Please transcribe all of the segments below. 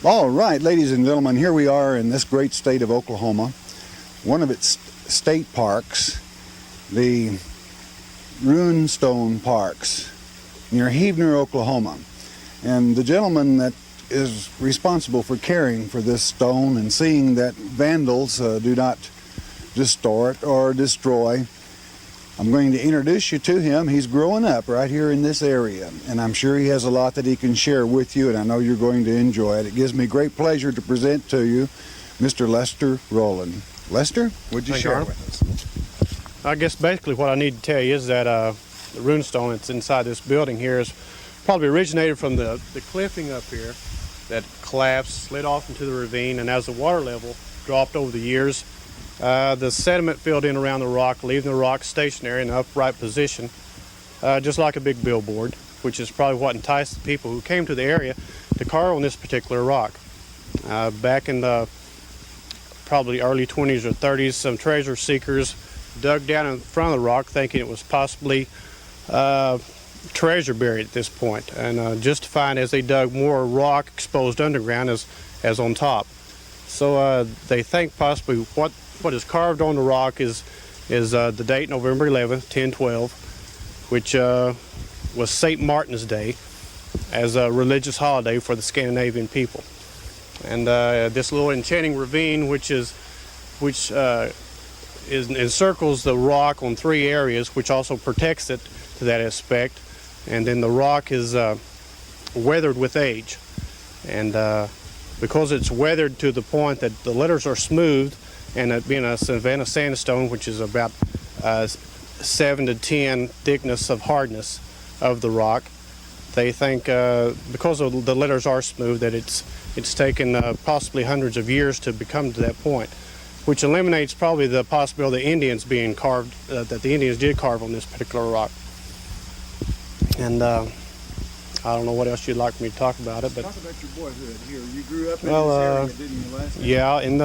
All right, ladies and gentlemen, here we are in this great state of Oklahoma, one of its state parks, the Runestone Parks, near Heavener, Oklahoma. And the gentleman that is responsible for caring for this stone and seeing that vandals do not distort or destroy, I'm going to introduce you to him. He's growing up right here in this area, and I'm sure he has a lot that he can share with you, and I know you're going to enjoy it. It gives me great pleasure to present to you Mr. Lester Rowland. Lester, would you share with us? I guess basically what I need to tell you is that the runestone that's inside this building here is probably originated from the cliffing up here that collapsed, slid off into the ravine, and as the water level dropped over the years, the sediment filled in around the rock, leaving the rock stationary in an upright position, just like a big billboard, which is probably what enticed the people who came to the area to carve on this particular rock. Back in the probably early 20s or 30s, some treasure seekers dug down in front of the rock thinking it was possibly treasure buried at this point, and just to find as they dug more rock exposed underground as on top. So they think possibly what is carved on the rock is the date November 11th, 1012, which was St. Martin's Day, as a religious holiday for the Scandinavian people. And this little enchanting ravine, which encircles the rock on three areas, which also protects it to that aspect. And then the rock is weathered with age, and because it's weathered to the point that the letters are smooth, and it being a Savannah sandstone, which is about 7 to 10 thickness of hardness of the rock, they think because the letters are smooth that it's taken possibly hundreds of years to become to that point, which eliminates probably the possibility of the Indians being carved, that the Indians did carve on this particular rock. And I don't know what else you'd like me to talk about it, but talk about your boyhood here. You grew up in this area, didn't you, Lester? Yeah, in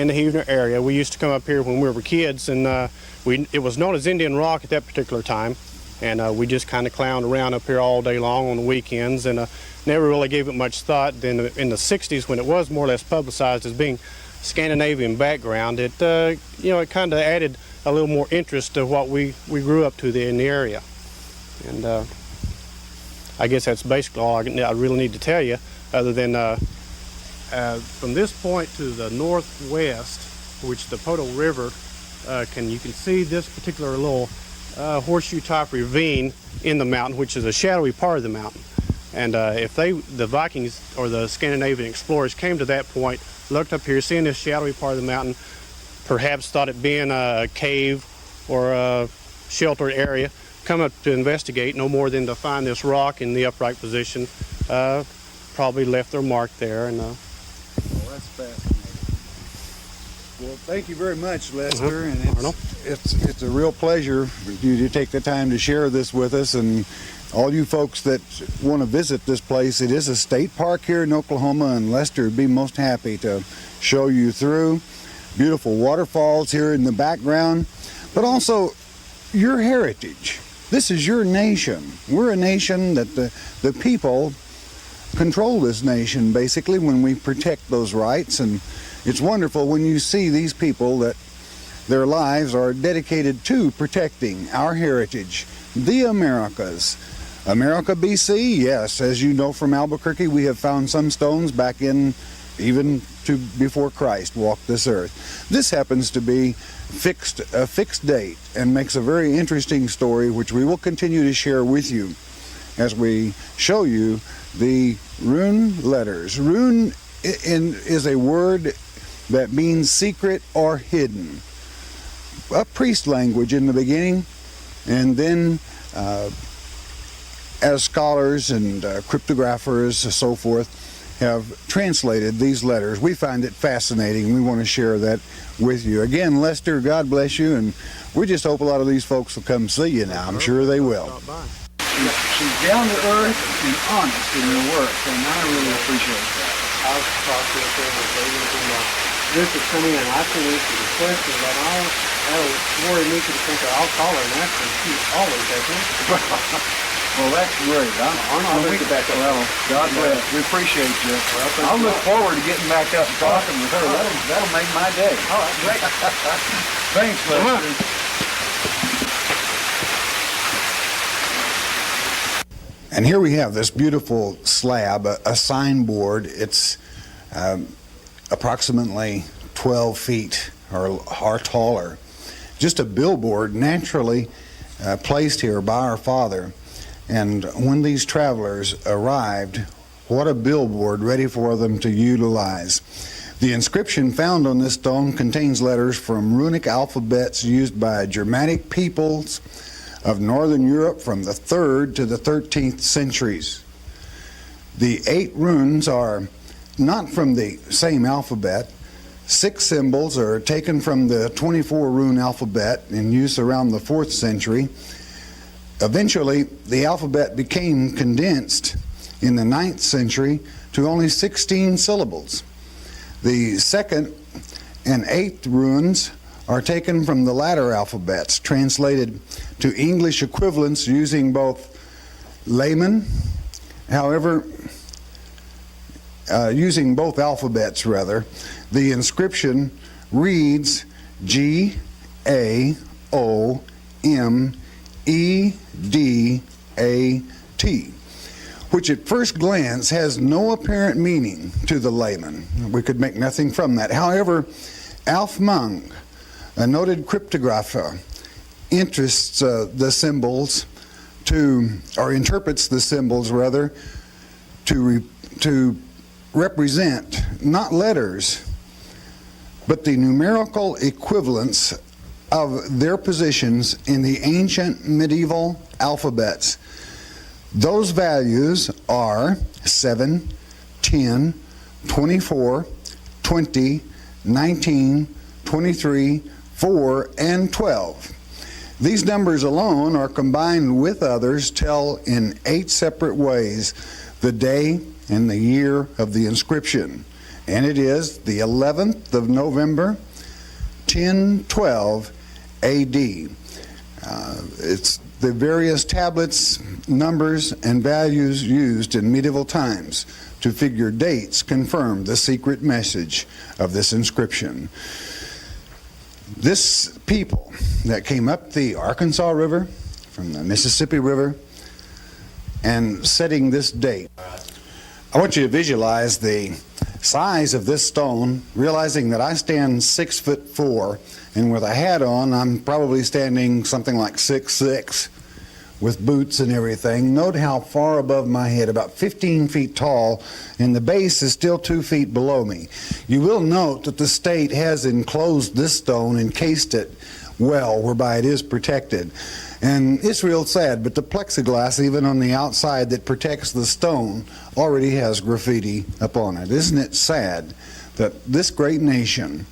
the Heavener area. We used to come up here when we were kids, and it was known as Indian Rock at that particular time, and we just kind of clowned around up here all day long on the weekends, and never really gave it much thought. Then in the 60s, when it was more or less publicized as being Scandinavian background, it it kind of added a little more interest to what we grew up to in the area. And I guess that's basically all I really need to tell you, other than from this point to the northwest, which the Poto River, you can see this particular little horseshoe type ravine in the mountain, which is a shadowy part of the mountain. And if the Vikings or the Scandinavian explorers came to that point, looked up here, seeing this shadowy part of the mountain, perhaps thought it being a cave or a sheltered area, come up to investigate, no more than to find this rock in the upright position, probably left their mark there. And well, that's fascinating. Well, thank you very much, Lester, and it's a real pleasure for you to take the time to share this with us. And all you folks that want to visit this place, it is a state park here in Oklahoma, and Lester would be most happy to show you through. Beautiful waterfalls here in the background, but also your heritage. This is your nation. We're a nation that the people control this nation, basically, when we protect those rights. And it's wonderful when you see these people that their lives are dedicated to protecting our heritage, the Americas. America, BC, yes, as you know from Albuquerque, we have found some stones back in even to before Christ walked this earth. This happens to be a fixed date, and makes a very interesting story, which we will continue to share with you as we show you the rune letters. Rune is a word that means secret or hidden. A priest language in the beginning, and then as scholars and cryptographers and so forth have translated these letters. We find it fascinating. We want to share that with you. Again, Lester, God bless you, and we just hope a lot of these folks will come see you now. I'm sure they will. She's down to earth and honest in your work, and I really appreciate that. I'll talk to her visit come in. I can answer the question, but that'll worry me to the point that I'll call her and ask her. She always has answers. Well, that's great. I'll make it back up. Well, God bless. We appreciate you. I'll look forward to getting back up and talking with her. That'll make my day. All right, great. Thanks, Lester. And here we have this beautiful slab, a signboard. It's approximately 12 feet or taller. Just a billboard naturally placed here by our Father. And when these travelers arrived, what a billboard ready for them to utilize. The inscription found on this stone contains letters from runic alphabets used by Germanic peoples of Northern Europe from the 3rd to the 13th centuries. The 8 runes are not from the same alphabet. 6 symbols are taken from the 24 rune alphabet in use around the 4th century. Eventually, the alphabet became condensed in the 9th century to only 16 syllables. The 2nd and 8th runes are taken from the latter alphabets, translated to English equivalents using both layman, however, using both alphabets rather. The inscription reads G-A-O-M-E-D-A-T, which at first glance has no apparent meaning to the layman. We could make nothing from that. However, Alf Mung, a noted cryptographer, interprets the symbols to represent not letters, but the numerical equivalents of their positions in the ancient medieval alphabets. Those values are 7, 10, 24, 20, 19, 23, 4, and 12. These numbers alone are combined with others tell in 8 separate ways the day and the year of the inscription. And it is the 11th of November, 1012 AD. It's the various tablets, numbers, and values used in medieval times to figure dates confirm the secret message of this inscription. This people that came up the Arkansas River from the Mississippi River and setting this date, I want you to visualize the size of this stone, realizing that I stand 6'4", and with a hat on, I'm probably standing something like 6'6", with boots and everything. Note how far above my head, about 15 feet tall, and the base is still 2 feet below me. You will note that the state has enclosed this stone, encased it well, whereby it is protected. And it's real sad, but the plexiglass, even on the outside that protects the stone, already has graffiti upon it. Isn't it sad that this great nation,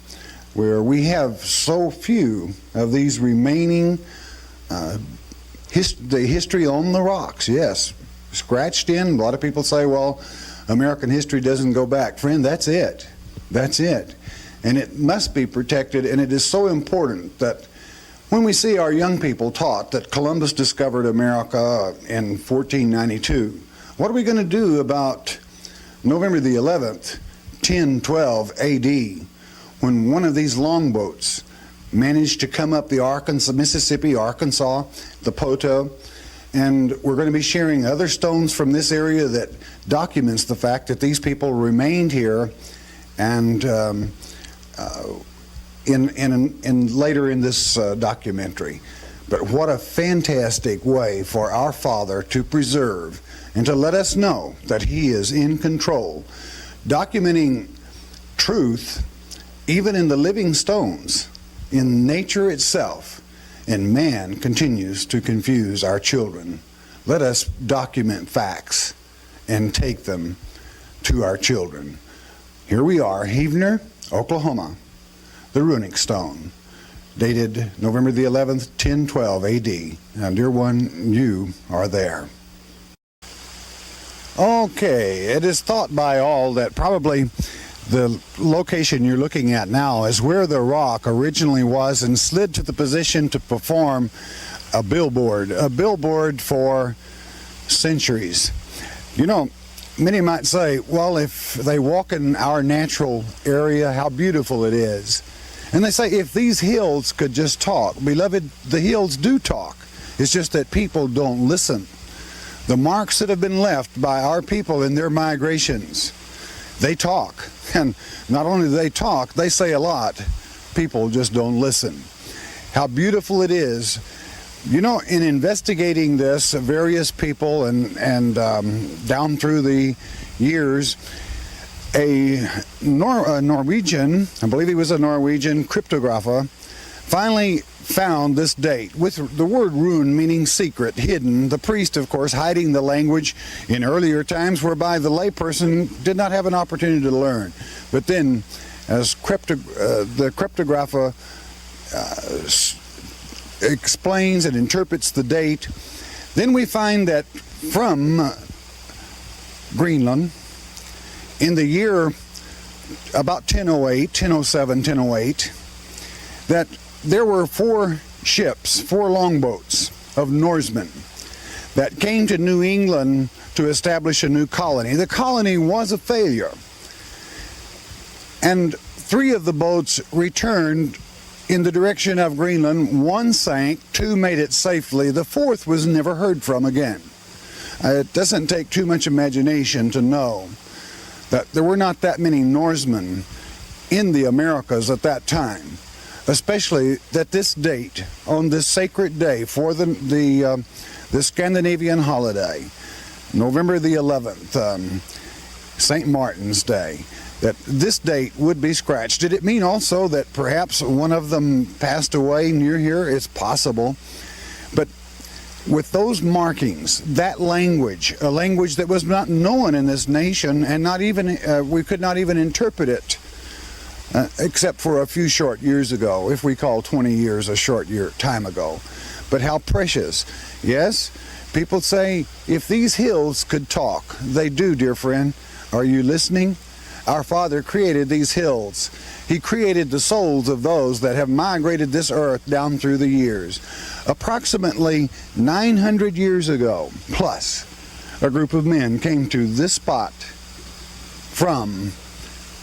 where we have so few of these remaining the history on the rocks, yes, scratched in. A lot of people say, well, American history doesn't go back. Friend, that's it. That's it. And it must be protected, and it is so important that when we see our young people taught that Columbus discovered America in 1492, what are we going to do about November the 11th, 1012 AD, when one of these longboats managed to come up the Mississippi, Arkansas, the Poto, and we're going to be sharing other stones from this area that documents the fact that these people remained here, and later in this documentary. But what a fantastic way for our Father to preserve and to let us know that He is in control, documenting truth even in the living stones, in nature itself, and man continues to confuse our children. Let us document facts and take them to our children. Here we are, Heavener, Oklahoma, the runic stone, dated November the 11th, 1012 AD. Now, dear one, you are there. Okay, it is thought by all that probably the location you're looking at now is where the rock originally was and slid to the position to perform a billboard for centuries. You know, many might say, well, if they walk in our natural area, how beautiful it is. And they say, if these hills could just talk. Beloved, the hills do talk. It's just that people don't listen. The marks that have been left by our people in their migrations, they talk. And not only do they talk, they say a lot. People just don't listen. How beautiful it is. You know, in investigating this, various people and down through the years, a Norwegian, I believe he was a Norwegian cryptographer, finally found this date with the word rune meaning secret, hidden. The priest, of course, hiding the language in earlier times whereby the layperson did not have an opportunity to learn. But then, as the cryptographer explains and interprets the date, then we find that from Greenland, in the year about 1008, 1007, 1008, that there were 4 ships, 4 longboats of Norsemen that came to New England to establish a new colony. The colony was a failure. And 3 of the boats returned in the direction of Greenland. 1 sank, 2 made it safely. The 4th was never heard from again. It doesn't take too much imagination to know that there were not that many Norsemen in the Americas at that time, especially that this date, on this sacred day for the Scandinavian holiday, November the 11th, St. Martin's Day, that this date would be scratched. Did it mean also that perhaps one of them passed away near here? It's possible. But with those markings, that language, a language that was not known in this nation, and not even we could not even interpret it, except for a few short years ago, if we call 20 years a short time ago. But how precious. Yes, people say, if these hills could talk, they do, dear friend. Are you listening? Our Father created these hills. He created the souls of those that have migrated this earth down through the years. Approximately 900 years ago, plus, a group of men came to this spot from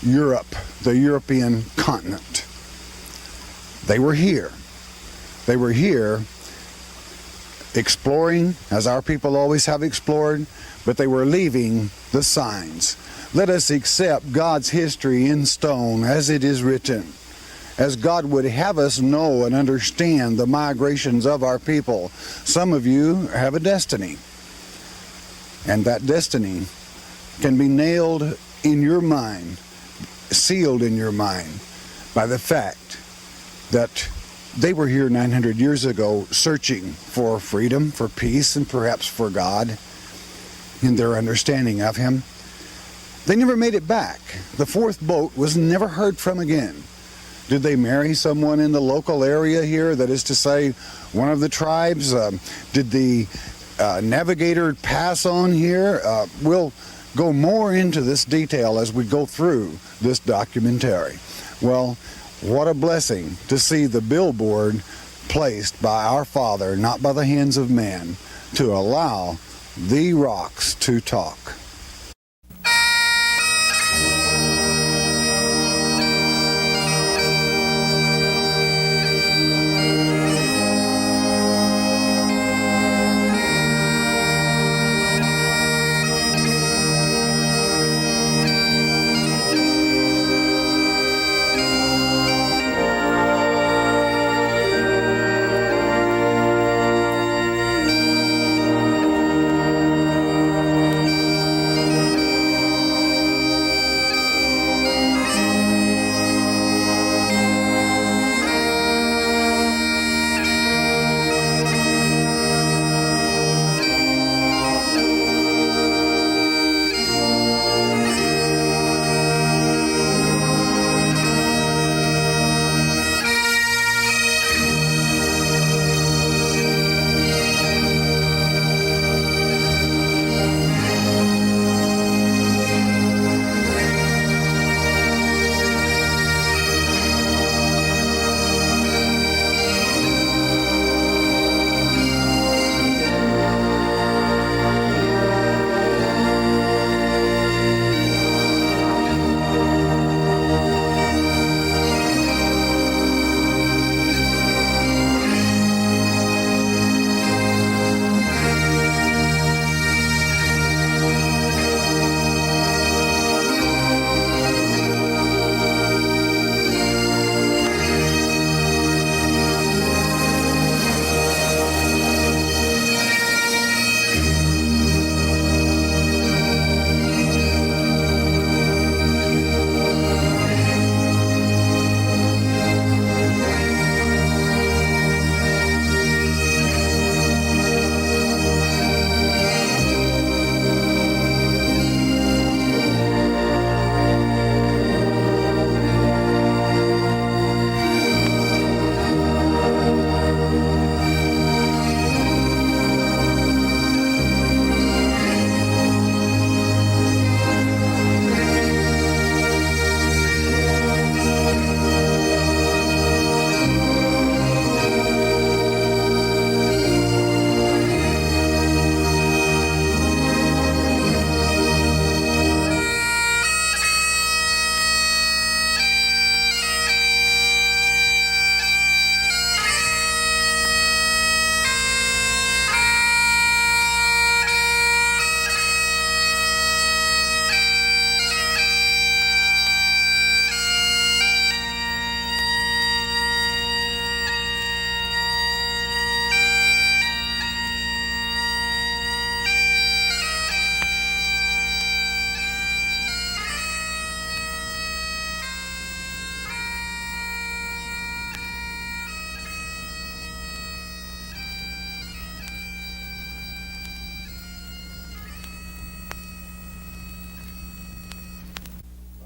Europe, the European continent. They were here. They were here exploring, as our people always have explored, but they were leaving the signs. Let us accept God's history in stone as it is written, as God would have us know and understand the migrations of our people. Some of you have a destiny, and that destiny can be nailed in your mind, sealed in your mind, by the fact that they were here 900 years ago searching for freedom, for peace, and perhaps for God in their understanding of Him. They never made it back. The 4th boat was never heard from again. Did they marry someone in the local area here? That is to say, one of the tribes? Did the navigator pass on here? We'll go more into this detail as we go through this documentary. Well, what a blessing to see the billboard placed by our Father, not by the hands of man, to allow the rocks to talk.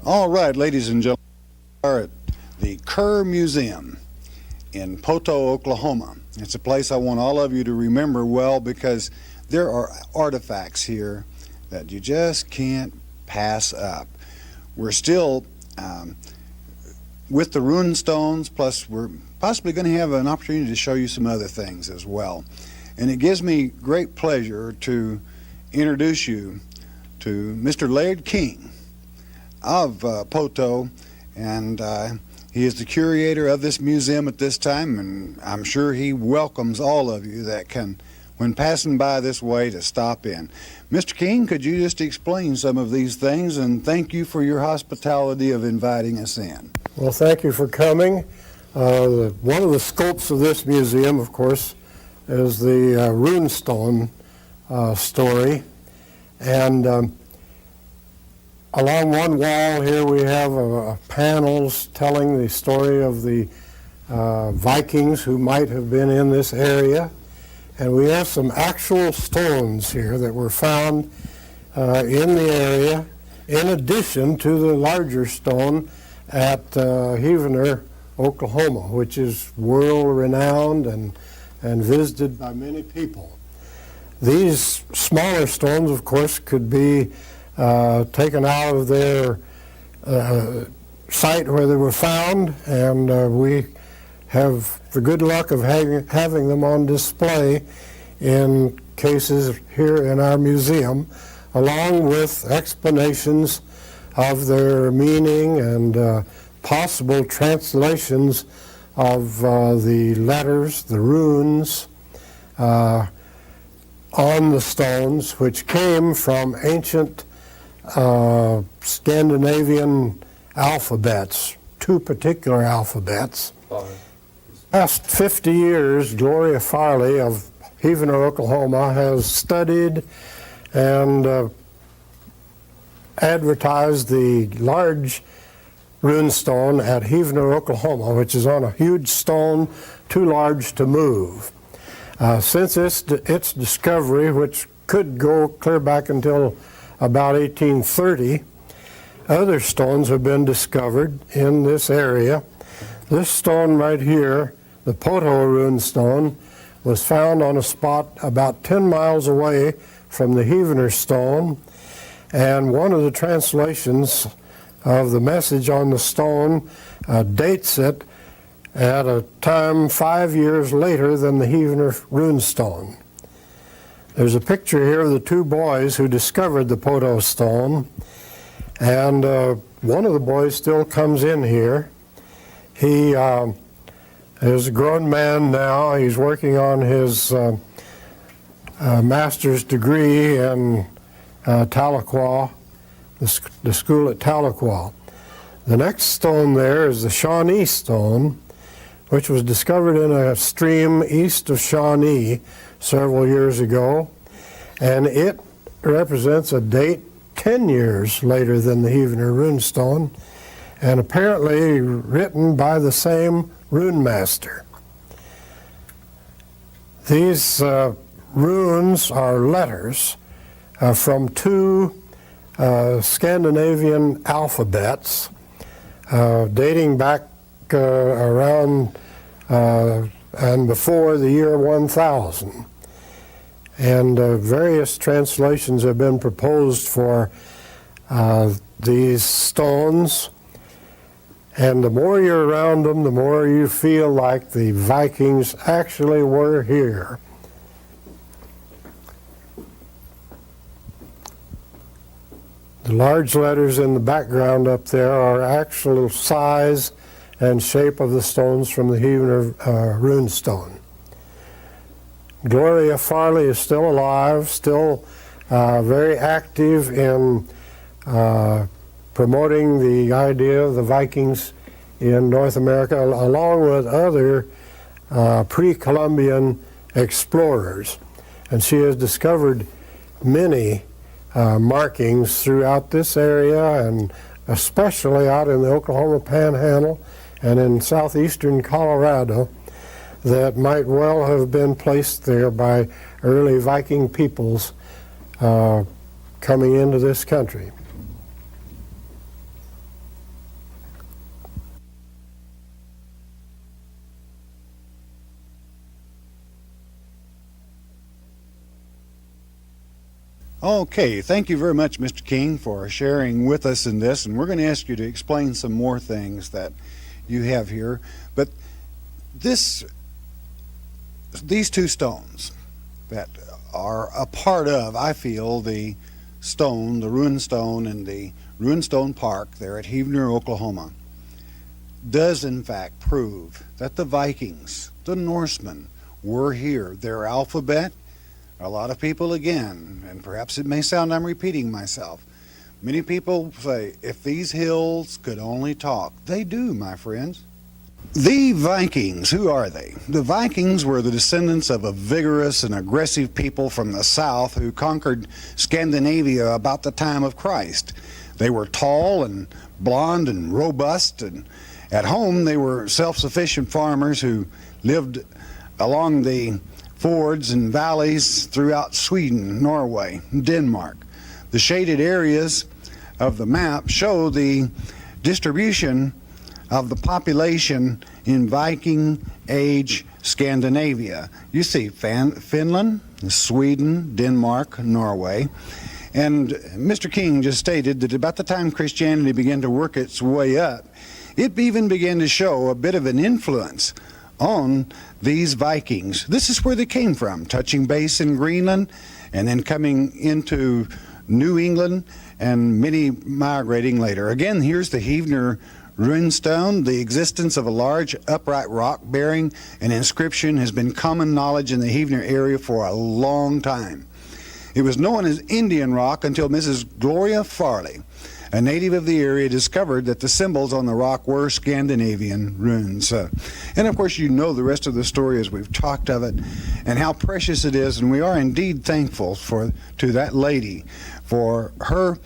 All right, ladies and gentlemen, we are at the Kerr Museum in Poto, Oklahoma. It's a place I want all of you to remember well because there are artifacts here that you just can't pass up. We're still with the runestones, plus we're possibly going to have an opportunity to show you some other things as well. And it gives me great pleasure to introduce you to Mr. Laird King of Poto, and he is the curator of this museum at this time, and I'm sure he welcomes all of you that can, when passing by this way, to stop in. Mr. King, could you just explain some of these things, and thank you for your hospitality of inviting us in. Well, thank you for coming. One of the scopes of this museum, of course, is the Runestone story. And along one wall here we have panels telling the story of the Vikings who might have been in this area. And we have some actual stones here that were found in the area, in addition to the larger stone at Heavener, Oklahoma, which is world-renowned and visited by many people. These smaller stones, of course, could be taken out of their site where they were found, and we have the good luck of having them on display in cases here in our museum, along with explanations of their meaning and possible translations of the letters, the runes, on the stones, which came from ancient Scandinavian alphabets, two particular alphabets. Past 50 years, Gloria Farley of Heavener, Oklahoma, has studied and advertised the large runestone at Heavener, Oklahoma, which is on a huge stone too large to move. Since its discovery, which could go clear back until about 1830, other stones have been discovered in this area. This stone right here, the Poto runestone, was found on a spot about 10 miles away from the Heavener stone, and one of the translations of the message on the stone dates it at a time 5 years later than the Heavener runestone. There's a picture here of the two boys who discovered the Poto stone, and one of the boys still comes in here. He is a grown man now. He's working on his master's degree in Tahlequah, the school at Tahlequah. The next stone there is the Shawnee stone, which was discovered in a stream east of Shawnee several years ago, and it represents a date 10 years later than the Heavener runestone, and apparently written by the same rune master. These runes are letters from two Scandinavian alphabets dating back around and before the year 1000. And various translations have been proposed for these stones. And the more you're around them, the more you feel like the Vikings actually were here. The large letters in the background up there are actual size and shape of the stones from the Heavener runestone. Gloria Farley is still alive, still very active in promoting the idea of the Vikings in North America, along with other pre-Columbian explorers. And she has discovered many markings throughout this area, and especially out in the Oklahoma Panhandle and in southeastern Colorado, that might well have been placed there by early Viking peoples coming into this country. Okay, thank you very much, Mr. King, for sharing with us in this, and we're going to ask you to explain some more things that you have here. But these two stones that are a part of, I feel, the stone, the Runestone and the Runestone Park there at Heavener, Oklahoma, does in fact prove that the Vikings, the Norsemen, were here. Their alphabet, a lot of people, again, and perhaps it may sound I'm repeating myself, many people say, if these hills could only talk. They do, my friends. The Vikings, who are they? The Vikings were the descendants of a vigorous and aggressive people from the south who conquered Scandinavia about the time of Christ. They were tall and blond and robust, and at home they were self-sufficient farmers who lived along the fords and valleys throughout Sweden, Norway, and Denmark. The shaded areas of the map show the distribution of the population in Viking Age Scandinavia. You see Finland, Sweden, Denmark, Norway. And Mr. King just stated that about the time Christianity began to work its way up, it even began to show a bit of an influence on these Vikings. This is where they came from, touching base in Greenland and then coming into New England and many migrating later. Again, here's the Heavener Runestone. The existence of a large upright rock bearing an inscription has been common knowledge in the Heavener area for a long time. It was known as Indian rock until Mrs. Gloria Farley, a native of the area, discovered that the symbols on the rock were Scandinavian runes. And of course, you know the rest of the story as we've talked of it and how precious it is, and we are indeed thankful to that lady for her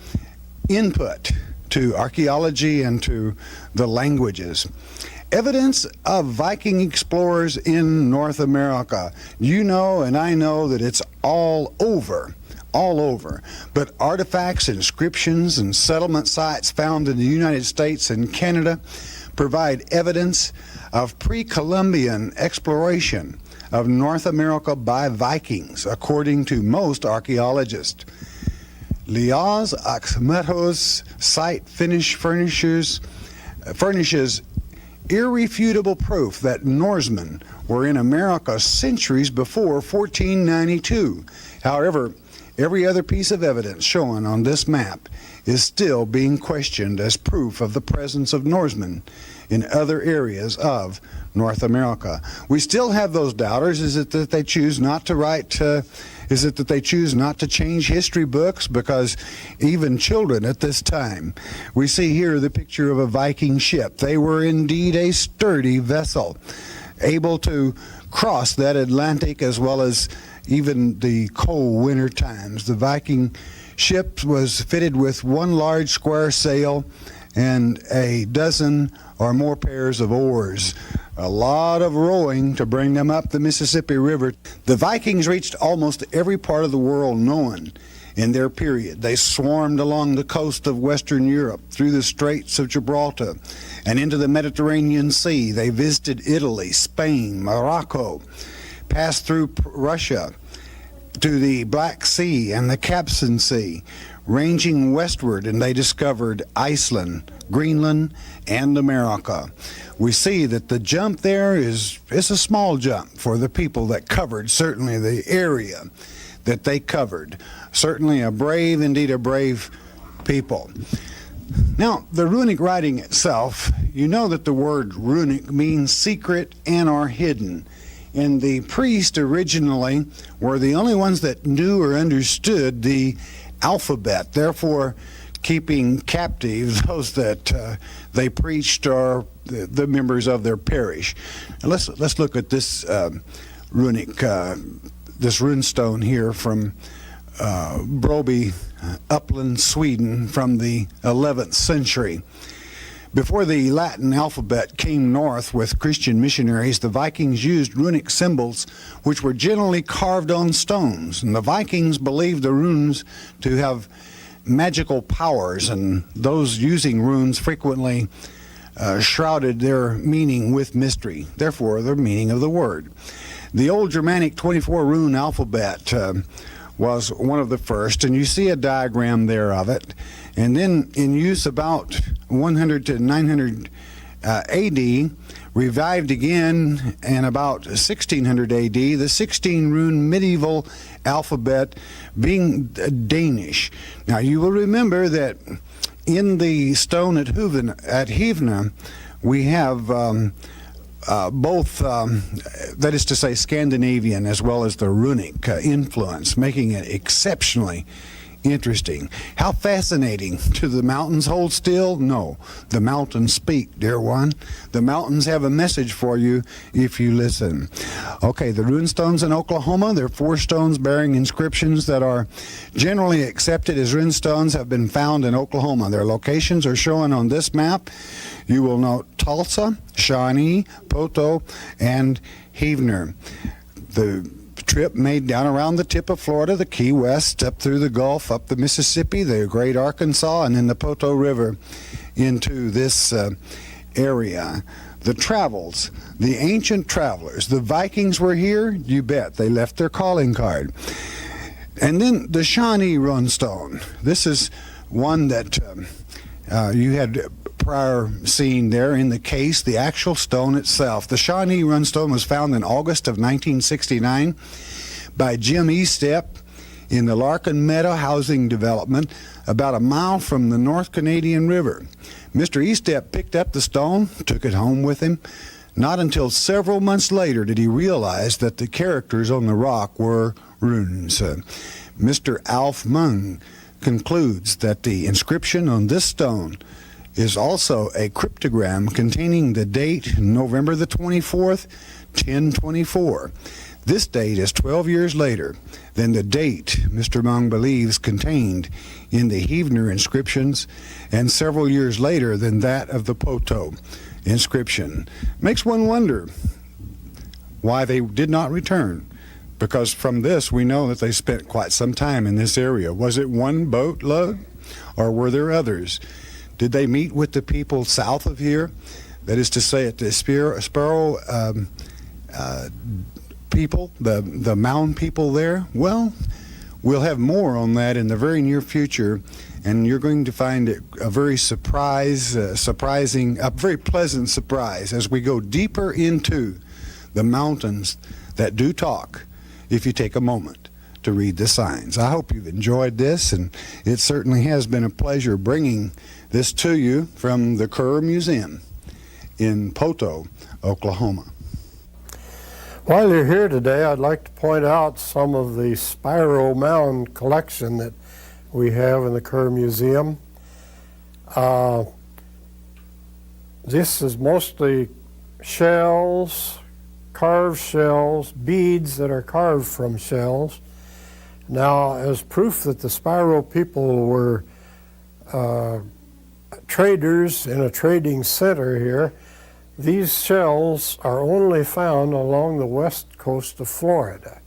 input to archaeology and to the languages. Evidence of Viking explorers in North America. You know and I know that it's all over. But artifacts, inscriptions, and settlement sites found in the United States and Canada provide evidence of pre-Columbian exploration of North America by Vikings, according to most archaeologists. Liaz Akhmeto's site furnishes irrefutable proof that Norsemen were in America centuries before 1492. However, every other piece of evidence shown on this map is still being questioned as proof of the presence of Norsemen in other areas of North America. We still have those doubters. Is it that they choose not to write? Is it that they choose not to change history books? Because even children at this time, we see here the picture of a Viking ship. They were indeed a sturdy vessel, able to cross that Atlantic as well as even the cold winter times. The Viking ship was fitted with one large square sail and a dozen or more pairs of oars. A lot of rowing to bring them up the Mississippi River. The Vikings reached almost every part of the world known in their period. They swarmed along the coast of Western Europe, through the Straits of Gibraltar, and into the Mediterranean Sea. They visited Italy, Spain, Morocco, passed through Russia to the Black Sea and the Caspian Sea, ranging westward, and they discovered Iceland, Greenland, and America. We see that the jump there is a small jump for the people that covered, certainly the area that they covered. Certainly indeed a brave people. Now, the runic writing itself, you know that the word runic means secret and or hidden. And the priests originally were the only ones that knew or understood the alphabet, therefore keeping captive those that they preached or the members of their parish. And let's look at this runic, this runestone here from Broby, Upland, Sweden, from the 11th century. Before the Latin alphabet came north with Christian missionaries, the Vikings used runic symbols which were generally carved on stones. And the Vikings believed the runes to have magical powers, and those using runes frequently shrouded their meaning with mystery, therefore the meaning of the word. The old Germanic 24 rune alphabet was one of the first, and you see a diagram there of it. And then in use about 100 to 900 AD, revived again in about 1600 AD, the 16-rune medieval alphabet being Danish. Now you will remember that in the stone at Hivna, we have both, that is to say, Scandinavian as well as the runic influence, making it exceptionally interesting. How fascinating. Do the mountains hold still? No. The mountains speak, dear one. The mountains have a message for you if you listen. Okay, the runestones in Oklahoma, there are 4 stones bearing inscriptions that are generally accepted as runestones, have been found in Oklahoma. Their locations are shown on this map. You will note Tulsa, Shawnee, Poto, and Heavener. The trip made down around the tip of Florida, the Key West, up through the Gulf, up the Mississippi, the Great Arkansas, and then the Poto River into this area. The travels, the ancient travelers, the Vikings were here, you bet. They left their calling card. And then the Shawnee runestone. This is one that you had prior seen there in the case, the actual stone itself. The Shawnee runestone was found in August of 1969 by Jim Estep in the Larkin Meadow housing development about a mile from the North Canadian River. Mr. Estep picked up the stone, took it home with him. Not until several months later did he realize that the characters on the rock were runes. Mr. Alf Mung concludes that the inscription on this stone is also a cryptogram containing the date November the 24th, 1024. This date is 12 years later than the date Mr. Mung believes contained in the Heavener inscriptions, and several years later than that of the Poto inscription. Makes one wonder why they did not return, because from this we know that they spent quite some time in this area. Was it one boatload, or were there others? Did they meet with the people south of here? That is to say, at the Sparrow people, the mound people there? Well, we'll have more on that in the very near future, and you're going to find it a very surprising, a very pleasant surprise as we go deeper into the mountains that do talk, if you take a moment to read the signs. I hope you've enjoyed this, and it certainly has been a pleasure bringing this to you from the Kerr Museum in Poto, Oklahoma. While you're here today, I'd like to point out some of the spiral mound collection that we have in the Kerr Museum. This is mostly shells, carved shells, beads that are carved from shells. Now, as proof that the Sparrow people were traders in a trading center here, these shells are only found along the west coast of Florida.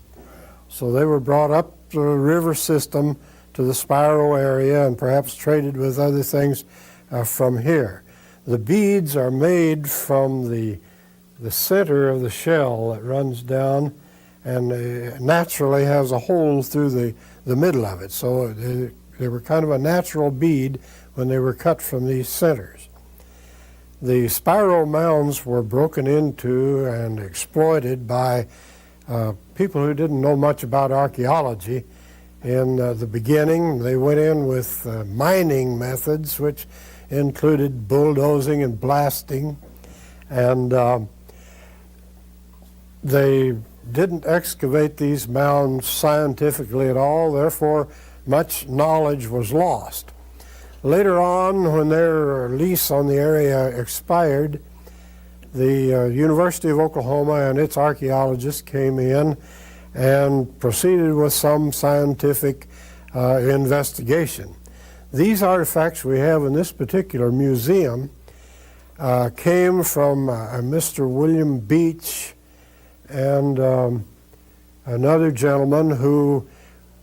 So they were brought up the river system to the Sparrow area and perhaps traded with other things from here. The beads are made from the center of the shell that runs down and naturally has a hole through the middle of it. So they were kind of a natural bead when they were cut from these centers. The spiral mounds were broken into and exploited by people who didn't know much about archaeology. In the beginning, they went in with mining methods, which included bulldozing and blasting, and they didn't excavate these mounds scientifically at all, therefore much knowledge was lost. Later on, when their lease on the area expired, the University of Oklahoma and its archaeologists came in and proceeded with some scientific investigation. These artifacts we have in this particular museum came from Mr. William Beach and another gentleman who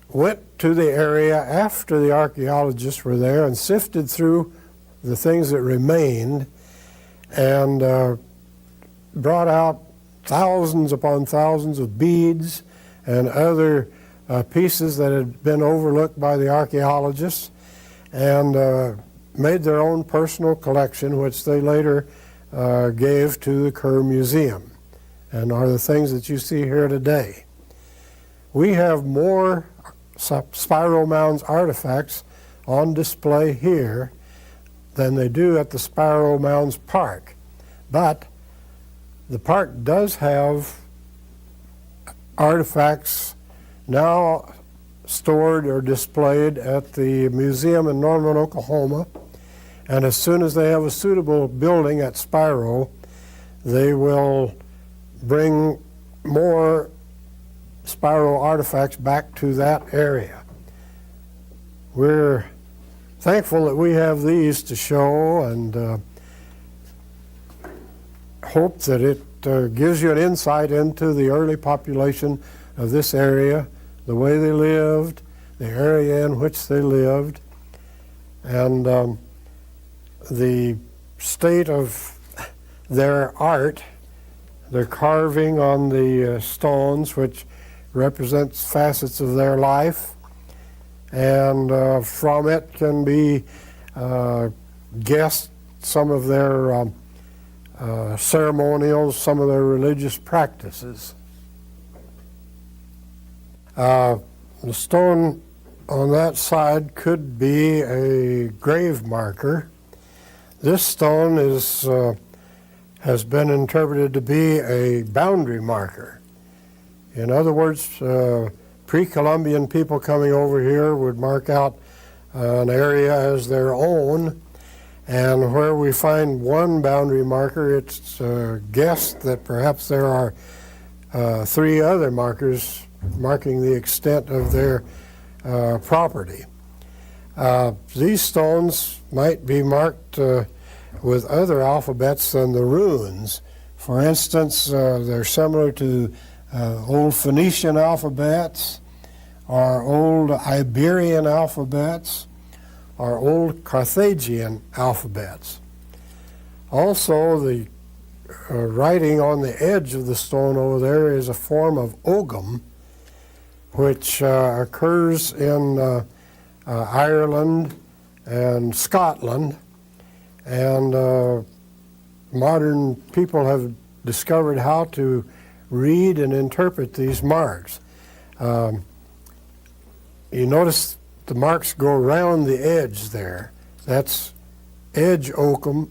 went to the area after the archaeologists were there and sifted through the things that remained and brought out thousands upon thousands of beads and other pieces that had been overlooked by the archaeologists and made their own personal collection, which they later gave to the Kerr Museum, and are the things that you see here today. We have more spiral mounds artifacts on display here than they do at the Spiral Mounds Park. But the park does have artifacts now stored or displayed at the museum in Norman, Oklahoma. And as soon as they have a suitable building at Spiral, they will bring more spiral artifacts back to that area. We're thankful that we have these to show, and hope that it gives you an insight into the early population of this area, the way they lived, the area in which they lived, and the state of their art, their carving on the stones, which represents facets of their life, and from it can be guessed some of their ceremonials, some of their religious practices. The stone on that side could be a grave marker. This stone has been interpreted to be a boundary marker. In other words, pre-Columbian people coming over here would mark out an area as their own, and where we find one boundary marker, it's guessed that perhaps there are 3 other markers marking the extent of their property. These stones might be marked with other alphabets than the runes. For instance, they're similar to old Phoenician alphabets, or old Iberian alphabets, or old Carthaginian alphabets. Also, the writing on the edge of the stone over there is a form of ogham, which occurs in Ireland and Scotland, and modern people have discovered how to read and interpret these marks. You notice the marks go around the edge there. That's edge ogham,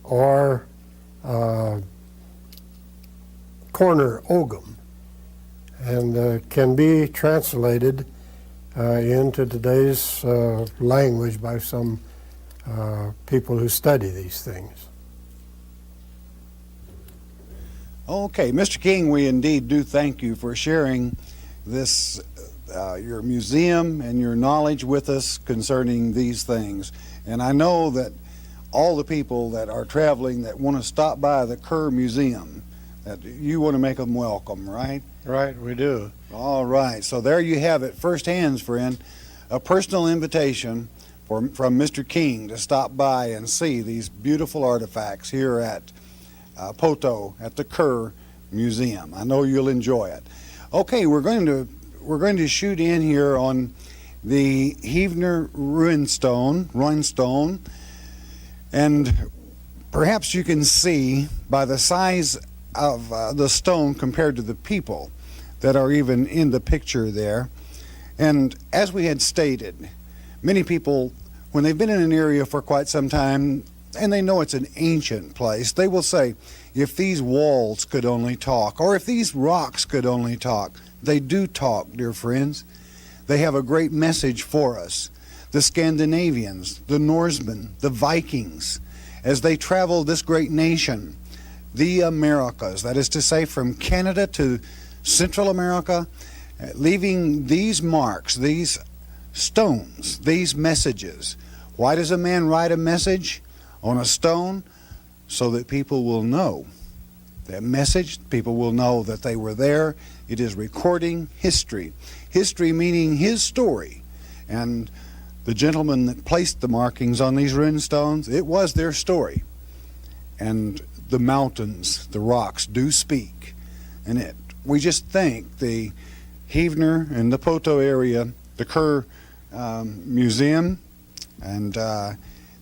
or corner ogham, and can be translated into today's language by some people who study these things. Okay, Mr. King, we indeed do thank you for sharing this, your museum and your knowledge with us concerning these things. And I know that all the people that are traveling that want to stop by the Kerr Museum, that you want to make them welcome, right? Right, we do. All right, so there you have it, first hands, friend, a personal invitation from Mr. King to stop by and see these beautiful artifacts here at Poto at the Kerr Museum. I know you'll enjoy it. Okay, we're going to shoot in here on the Heavener Runestone, and perhaps you can see by the size of the stone compared to the people that are even in the picture there. And as we had stated, many people, when they've been in an area for quite some time and they know it's an ancient place, they will say, if these walls could only talk, or if these rocks could only talk. They do talk, dear friends. They have a great message for us. The Scandinavians, the Norsemen, the Vikings, as they traveled this great nation, the Americas, that is to say from Canada to Central America, leaving these marks, these stones, these messages. Why does a man write a message on a stone? So that people will know that message, people will know that they were there. It is recording history. History meaning his story. And the gentleman that placed the markings on these rune stones, it was their story. And the mountains, the rocks do speak. And we just thank the Heavener and the Poto area, the Kerr Museum, and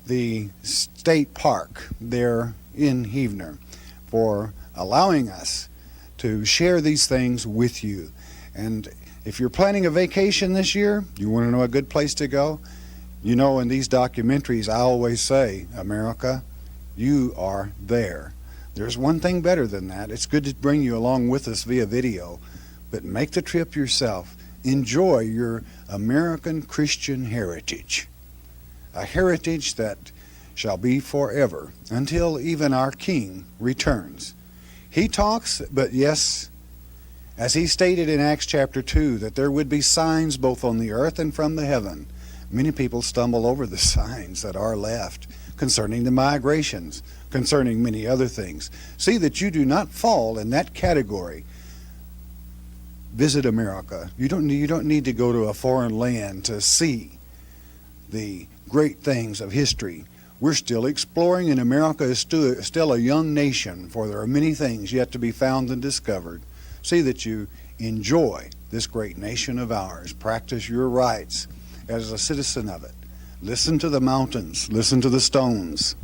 the State Park there in Heavener for allowing us to share these things with you. And if you're planning a vacation this year, you want to know a good place to go? You know, in these documentaries, I always say, America, you are there. There's one thing better than that. It's good to bring you along with us via video, but make the trip yourself. Enjoy your American Christian heritage, a heritage that shall be forever until even our King returns. He talks, but yes, as he stated in Acts chapter 2, that there would be signs both on the earth and from the heaven. Many people stumble over the signs that are left concerning the migrations, concerning many other things. See that you do not fall in that category. Visit America. You don't need to go to a foreign land to see the great things of history. We're still exploring, and America is still a young nation, for there are many things yet to be found and discovered. See that you enjoy this great nation of ours. Practice your rights as a citizen of it. Listen to the mountains. Listen to the stones.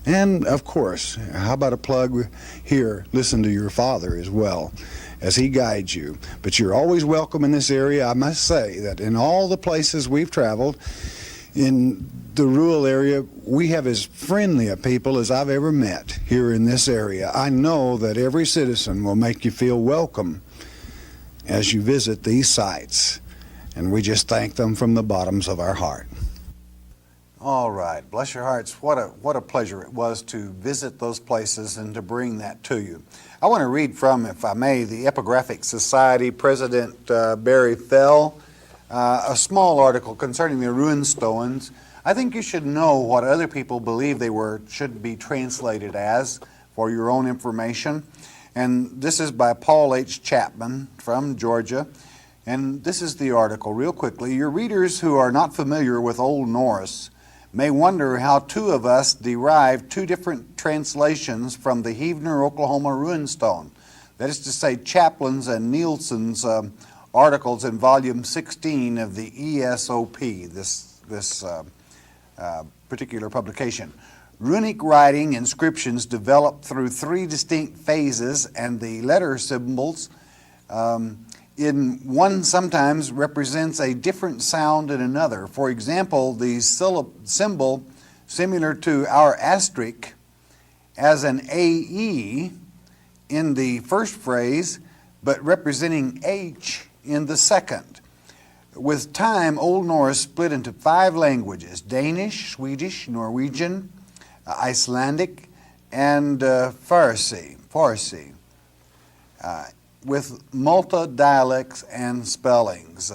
And, of course, how about a plug here? Listen to your Father as well as he guides you. But you're always welcome in this area. I must say that in all the places we've traveled, in the rural area, we have as friendly a people as I've ever met here in this area. I know that every citizen will make you feel welcome as you visit these sites, and we just thank them from the bottoms of our heart. All right, bless your hearts. What a pleasure it was to visit those places and to bring that to you. I want to read from, if I may, the Epigraphic Society, President Barry Fell, a small article concerning the runestones. I think you should know what other people believe they should be translated as for your own information. And this is by Paul H. Chapman from Georgia. And this is the article, real quickly. Your readers who are not familiar with Old Norse may wonder how two of us derived two different translations from the Heavener, Oklahoma runestone. That is to say, Chaplin's and Nielsen's articles in volume 16 of the ESOP, this particular publication. Runic writing inscriptions developed through three distinct phases, and the letter symbols in one sometimes represents a different sound in another. For example, the symbol similar to our asterisk as an AE in the first phrase, but representing H in the second. With time, Old Norse split into 5 languages: Danish, Swedish, Norwegian, Icelandic, and Farsi, with multi-dialects and spellings.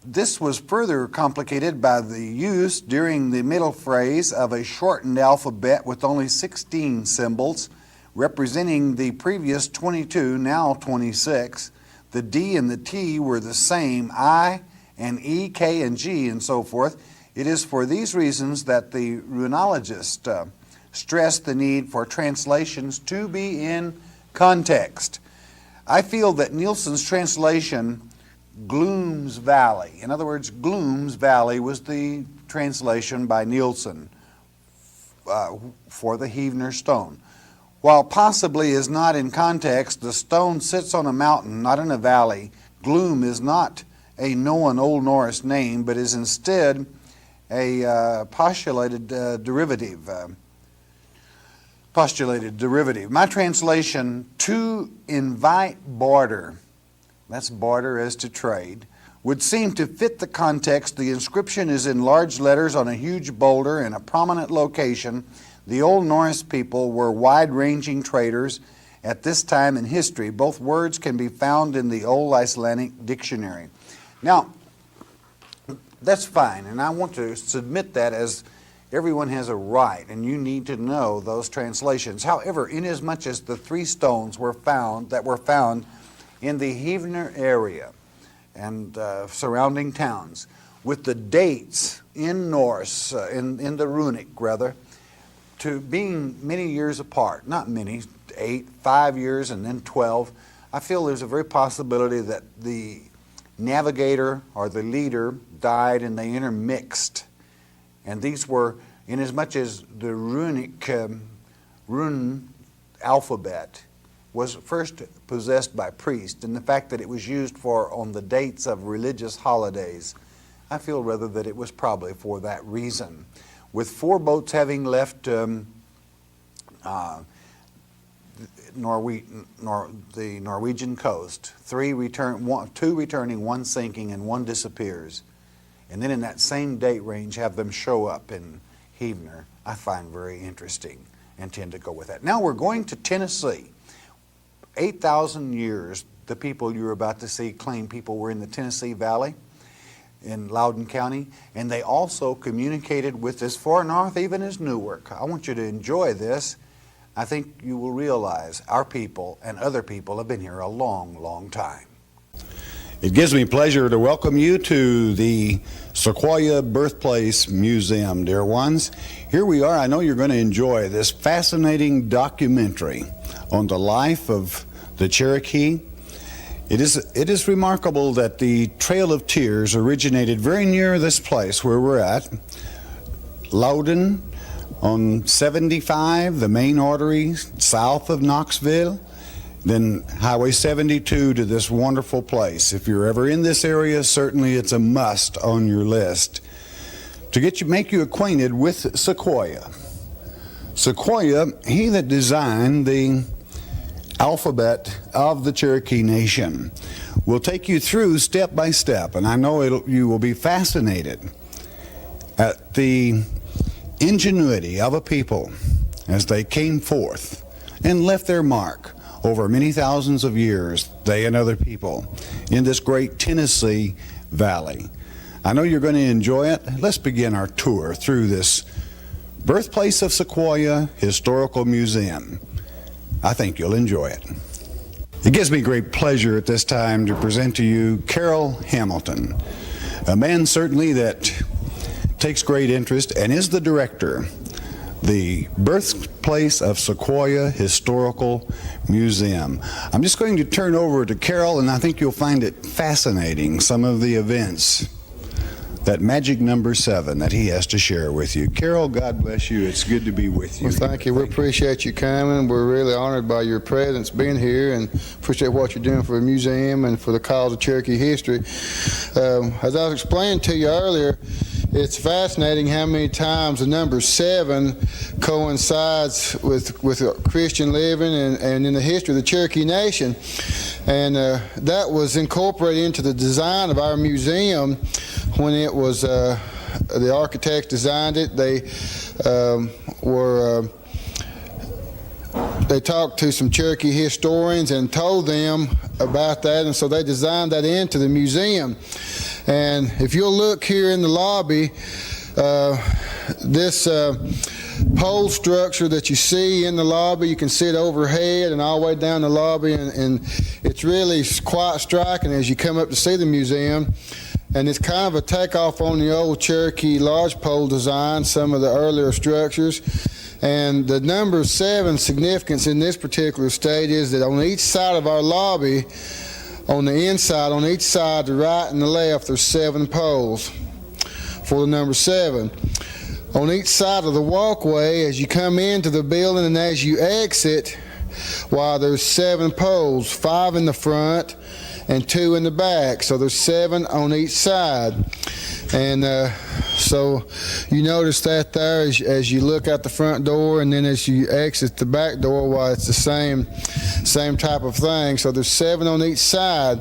This was further complicated by the use during the middle phrase of a shortened alphabet with only 16 symbols, representing the previous 22, now 26. The D and the T were the same, I and E, K, and G, and so forth. It is for these reasons that the runologist stressed the need for translations to be in context. I feel that Nielsen's translation, Gloom's Valley, in other words, Gloom's Valley was the translation by Nielsen for the Heavener stone. While possibly is not in context, the stone sits on a mountain, not in a valley. Gloom is not a known Old Norse name, but is instead a postulated derivative. My translation, to invite barter, that's barter as to trade, would seem to fit the context. The inscription is in large letters on a huge boulder in a prominent location. The Old Norse people were wide-ranging traders at this time in history. Both words can be found in the Old Icelandic dictionary. Now, that's fine, and I want to submit that as everyone has a right, and you need to know those translations. However, inasmuch as the 3 stones were found in the Heavener area and surrounding towns, with the dates in Norse, in the runic rather, to being many years apart, not many, 8, 5 years and then 12, I feel there's a very possibility that the navigator or the leader died and they intermixed. And these were, inasmuch as the runic rune alphabet was first possessed by priests, and the fact that it was used for on the dates of religious holidays, I feel rather that it was probably for that reason. With 4 boats having left the Norwegian coast, 2 returning, 1 sinking, and 1 disappears, and then in that same date range have them show up in Heavener, I find very interesting and tend to go with that. Now we're going to Tennessee. 8,000 years, the people you're about to see claim people were in the Tennessee Valley in Loudoun County, and they also communicated with as far north even as Newark. I want you to enjoy this. I think you will realize our people and other people have been here a long, long time. It gives me pleasure to welcome you to the Sequoia Birthplace Museum, dear ones. Here we are. I know you're going to enjoy this fascinating documentary on the life of the Cherokee. It is remarkable that the Trail of Tears originated very near this place where we're at, Loudoun on 75, the main artery south of Knoxville, then Highway 72 to this wonderful place. If you're ever in this area, certainly it's a must on your list. To make you acquainted with Sequoia. Sequoia, he that designed the alphabet of the Cherokee Nation, will take you through step by step, and I know you will be fascinated at the ingenuity of a people as they came forth and left their mark over many thousands of years, they and other people, in this great Tennessee Valley. I know you're going to enjoy it. Let's begin our tour through this birthplace of Sequoia Historical Museum. I think you'll enjoy it. It gives me great pleasure at this time to present to you Carol Hamilton, a man certainly that takes great interest and is the director, the birthplace of Sequoia Historical Museum. I'm just going to turn over to Carol, and I think you'll find it fascinating, some of the events, that magic number 7 that he has to share with you. Carol, God bless you. It's good to be with you. Well, thank you. We appreciate you coming. We're really honored by your presence being here, and appreciate what you're doing for the museum and for the cause of Cherokee history. As I was explaining to you earlier, it's fascinating how many times the number 7 coincides with Christian living and in the history of the Cherokee Nation. And that was incorporated into the design of our museum when it was, the architects designed it. They they talked to some Cherokee historians and told them about that, and so they designed that into the museum. And if you'll look here in the lobby, this pole structure that you see in the lobby, you can see it overhead and all the way down the lobby, and it's really quite striking as you come up to see the museum. And it's kind of a takeoff on the old Cherokee lodgepole design, some of the earlier structures. And the number 7 significance in this particular state is that on each side of our lobby, on the inside, on each side, the right and the left, there's 7 poles for the number 7. On each side of the walkway, as you come into the building and as you exit, there's 7 poles, 5 in the front and 2 in the back. So there's 7 on each side. And so you notice that there as you look out the front door, and then as you exit the back door, it's the same type of thing. So there's 7 on each side.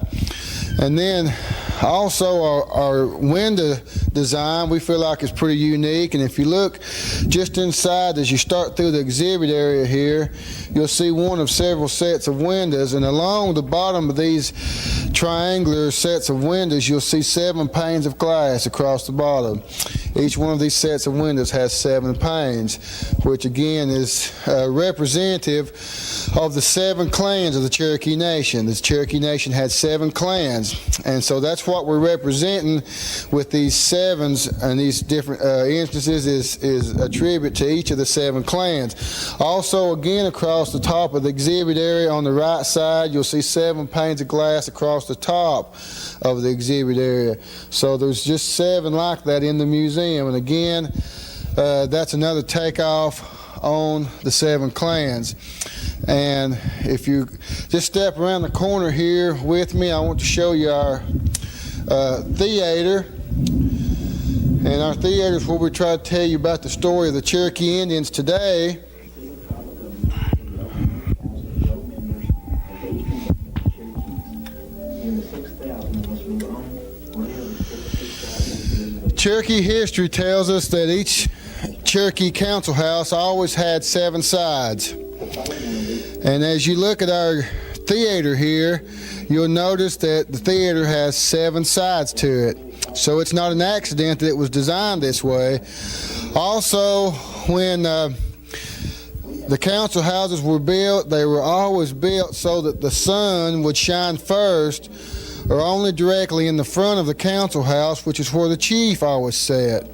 And then also our window design, we feel like is pretty unique. And if you look just inside as you start through the exhibit area here, you'll see one of several sets of windows. And along the bottom of these triangular sets of windows, you'll see 7 panes of glass across the bottom. Each one of these sets of windows has 7 panes, which again is representative of the 7 clans of the Cherokee Nation. The Cherokee Nation had 7 clans, and so that's what we're representing with these 7s and these different instances is a tribute to each of the 7 clans. Also, again, across the top of the exhibit area on the right side, you'll see 7 panes of glass across the top of the exhibit area. So there's just 7 like that in the museum, and again, that's another takeoff on the 7 clans. And if you just step around the corner here with me, I want to show you our theater. And our theater is where we try to tell you about the story of the Cherokee Indians today. Cherokee history tells us that each Cherokee council house always had 7 sides. And as you look at our theater here, you'll notice that the theater has 7 sides to it. So it's not an accident that it was designed this way. Also, when the council houses were built, they were always built so that the sun would shine first or only directly in the front of the council house, which is where the chief always sat.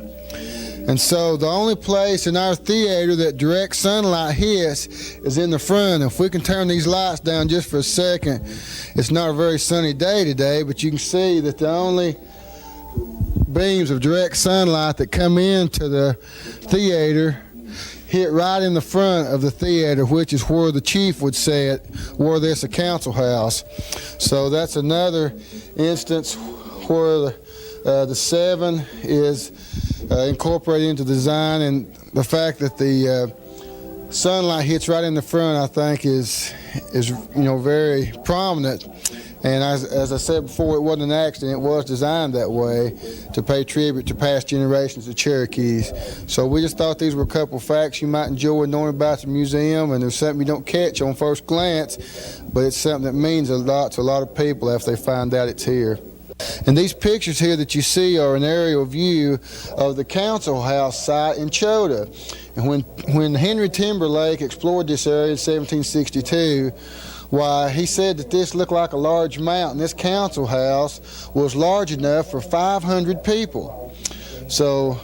And so the only place in our theater that direct sunlight hits is in the front. If we can turn these lights down just for a second, it's not a very sunny day today, but you can see that the only beams of direct sunlight that come into the theater hit right in the front of the theater, which is where the chief would sit, were this a council house. So that's another instance where the 7 is incorporated into the design, and the fact that the sunlight hits right in the front, I think, is very prominent. And as I said before, it wasn't an accident. It was designed that way to pay tribute to past generations of Cherokees. So we just thought these were a couple of facts you might enjoy knowing about the museum, and there's something you don't catch on first glance, but it's something that means a lot to a lot of people after they find out it's here. And these pictures here that you see are an aerial view of the council house site in Chota. And when Henry Timberlake explored this area in 1762, why, he said that this looked like a large mountain. This council house was large enough for 500 people. So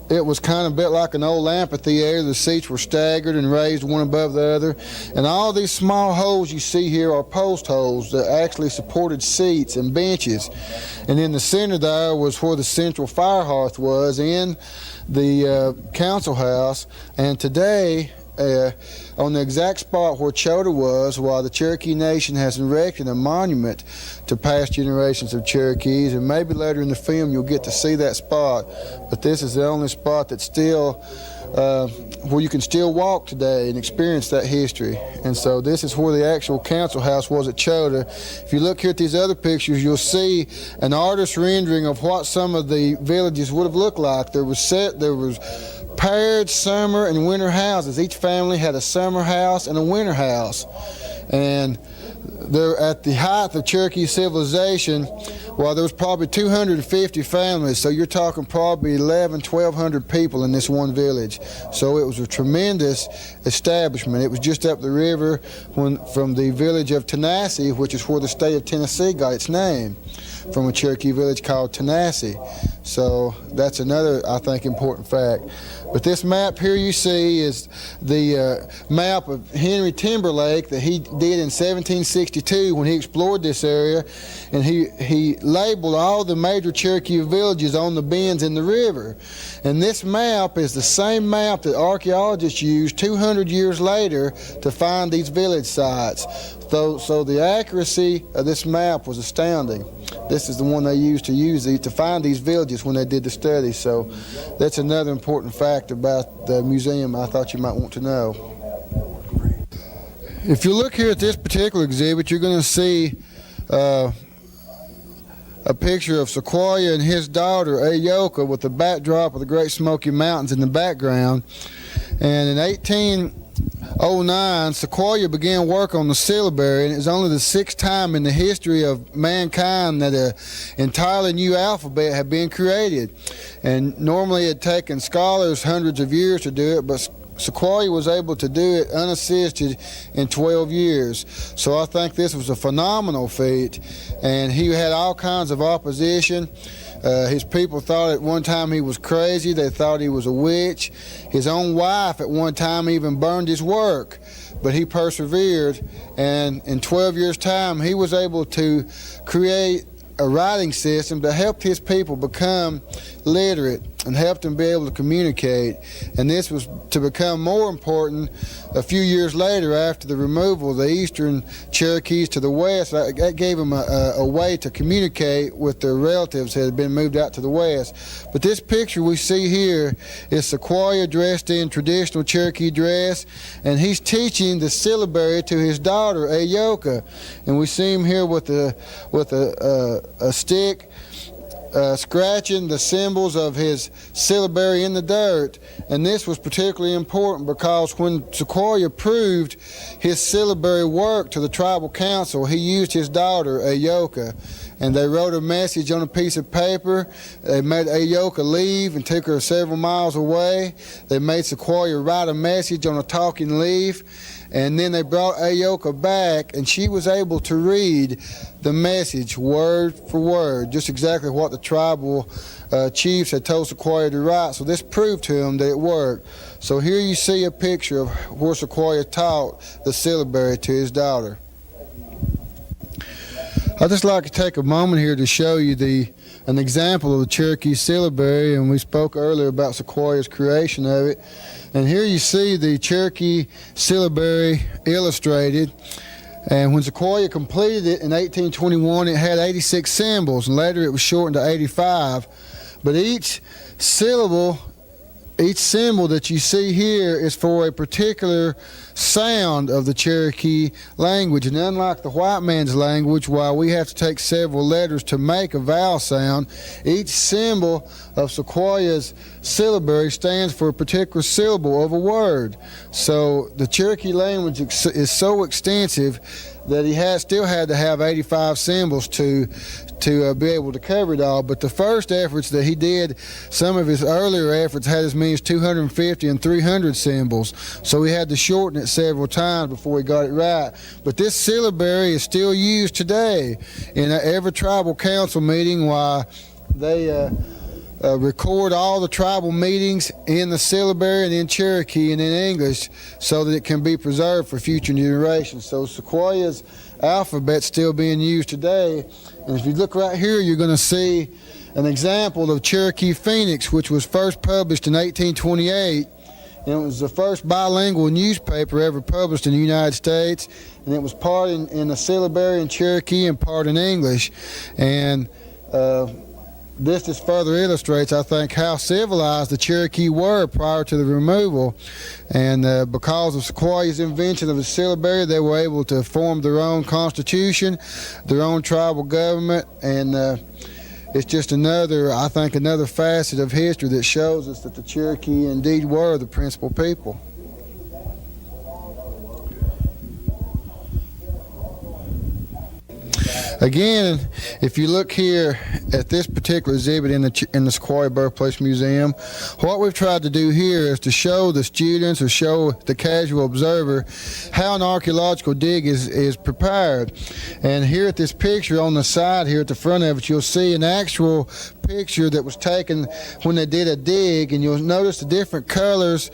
it was kind of built like an old amphitheater. The seats were staggered and raised one above the other. And all these small holes you see here are post holes that actually supported seats and benches. And in the center there was where the central fire hearth was in the council house. And today, on the exact spot where Chota was, while the Cherokee Nation has erected a monument to past generations of Cherokees, and maybe later in the film you'll get to see that spot, but this is the only spot that's still where you can still walk today and experience that history. And so this is where the actual council house was at Chota. If you look here at these other pictures, you'll see an artist's rendering of what some of the villages would have looked like. There was paired summer and winter houses. Each family had a summer house and a winter house. And they're at the height of Cherokee civilization, well, there was probably 250 families, so you're talking probably 1,200 people in this one village. So it was a tremendous establishment. It was just up the river from the village of Tanasi, which is where the state of Tennessee got its name, from a Cherokee village called Tanasi. So that's another, I think, important fact. But this map here you see is the map of Henry Timberlake that he did in 1762 when he explored this area, and he labeled all the major Cherokee villages on the bends in the river. And this map is the same map that archaeologists used 200 years later to find these village sites. So the accuracy of this map was astounding. This is the one they used to find these villages when they did the study. So that's another important fact about the museum I thought you might want to know. If you look here at this particular exhibit, you're going to see a picture of Sequoyah and his daughter Ayoka with the backdrop of the Great Smoky Mountains in the background. And in 1809, Sequoyah began work on the syllabary, and it was only the 6th time in the history of mankind that an entirely new alphabet had been created. And normally it had taken scholars hundreds of years to do it, but Sequoyah was able to do it unassisted in 12 years. So I think this was a phenomenal feat, and he had all kinds of opposition. His people thought at one time he was crazy. They thought he was a witch. His own wife at one time even burned his work, but he persevered, and in 12 years' time he was able to create a writing system that helped his people become literate and helped them be able to communicate. And this was to become more important a few years later after the removal of the eastern Cherokees to the west. That gave them a way to communicate with their relatives that had been moved out to the west. But this picture we see here is Sequoyah dressed in traditional Cherokee dress, and he's teaching the syllabary to his daughter Ayoka. And we see him here with a stick, scratching the symbols of his syllabary in the dirt. And this was particularly important because when Sequoyah proved his syllabary work to the tribal council, he used his daughter Ayoka, and they wrote a message on a piece of paper. They made Ayoka leave and took her several miles away. They made Sequoyah write a message on a talking leaf, and then they brought Ayoka back, and she was able to read the message word for word, just exactly what the tribal chiefs had told Sequoyah to write. So this proved to him that it worked. So here you see a picture of where Sequoyah taught the syllabary to his daughter. I'd just like to take a moment here to show you an example of the Cherokee syllabary, and we spoke earlier about Sequoyah's creation of it. And here you see the Cherokee syllabary illustrated. And when Sequoyah completed it in 1821, it had 86 symbols, and later it was shortened to 85. But each symbol that you see here is for a particular sound of the Cherokee language. And unlike the white man's language, while we have to take several letters to make a vowel sound, each symbol of Sequoyah's syllabary stands for a particular syllable of a word. So the Cherokee language is so extensive that he still had to have 85 symbols to be able to cover it all. But the first efforts that he did, some of his earlier efforts had as many as 250 and 300 symbols. So he had to shorten it several times before he got it right. But this syllabary is still used today in every tribal council meeting, while they record all the tribal meetings in the syllabary and in Cherokee and in English so that it can be preserved for future generations. So Sequoyah's alphabet's still being used today. And if you look right here, you're going to see an example of Cherokee Phoenix, which was first published in 1828. And it was the first bilingual newspaper ever published in the United States. And it was part in the syllabary in Cherokee and part in English. And this just further illustrates, I think, how civilized the Cherokee were prior to the removal. And because of Sequoyah's invention of the syllabary, they were able to form their own constitution, their own tribal government, and it's just another facet of history that shows us that the Cherokee indeed were the principal people. Again, if you look here at this particular exhibit in the Sequoyah Birthplace Museum, what we've tried to do here is to show the students, or show the casual observer, how an archaeological dig is prepared. And here at this picture on the side here at the front of it, you'll see an actual picture that was taken when they did a dig, and you'll notice the different colors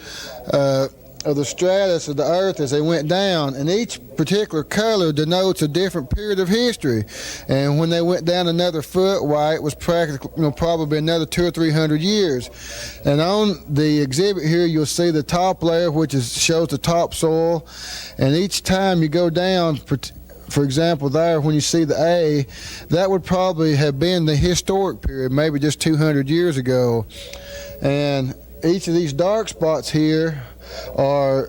of the stratus of the earth as they went down, and each particular color denotes a different period of history. And when they went down another foot, why, it was practically, probably another 200 or 300 years. And on the exhibit here, you'll see the top layer, which shows the topsoil, and each time you go down, for example, there, when you see the A, that would probably have been the historic period, maybe just 200 years ago. And each of these dark spots here are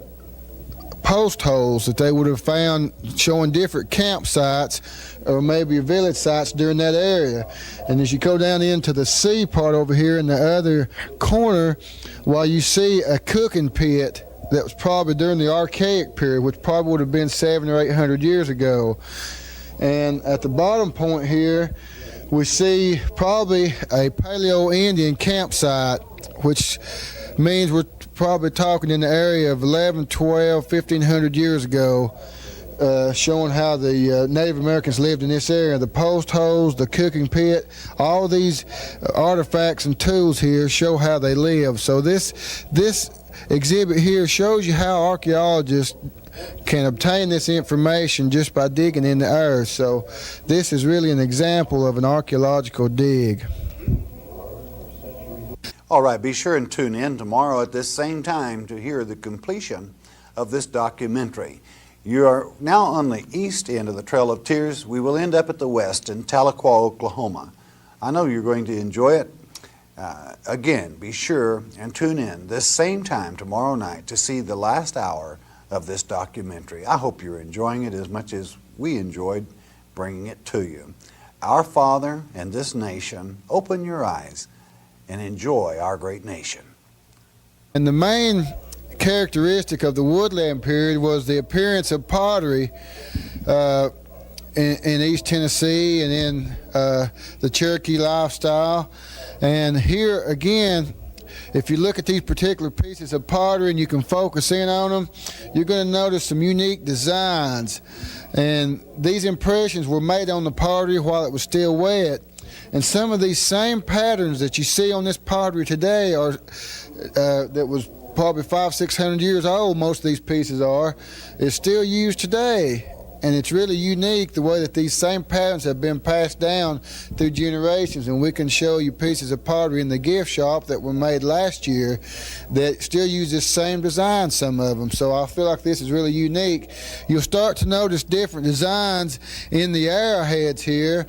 post holes that they would have found showing different campsites or maybe village sites during that area. And as you go down into the C part over here in the other corner, while you see a cooking pit that was probably during the Archaic period, which probably would have been 700 or 800 years ago. And at the bottom point here, we see probably a Paleo-Indian campsite, which means we're probably talking in the area of 11, 12, 1,500 years ago, showing how the Native Americans lived in this area. The post holes, the cooking pit, all these artifacts and tools here show how they lived. So this exhibit here shows you how archaeologists can obtain this information just by digging in the earth. So this is really an example of an archaeological dig. All right, be sure and tune in tomorrow at this same time to hear the completion of this documentary. You are now on the east end of the Trail of Tears. We will end up at the west in Tahlequah, Oklahoma. I know you're going to enjoy it. Again, be sure and tune in this same time tomorrow night to see the last hour of this documentary. I hope you're enjoying it as much as we enjoyed bringing it to you. Our Father and this nation, open your eyes and enjoy our great nation. And the main characteristic of the woodland period was the appearance of pottery in East Tennessee and in the Cherokee lifestyle. And here again, if you look at these particular pieces of pottery and you can focus in on them, you're going to notice some unique designs. And these impressions were made on the pottery while it was still wet. And some of these same patterns that you see on this pottery today are that was probably 500-600 years old, most of these pieces are, is still used today. And it's really unique the way that these same patterns have been passed down through generations. And we can show you pieces of pottery in the gift shop that were made last year that still use this same design, some of them. So I feel like this is really unique. You'll start to notice different designs in the arrowheads here.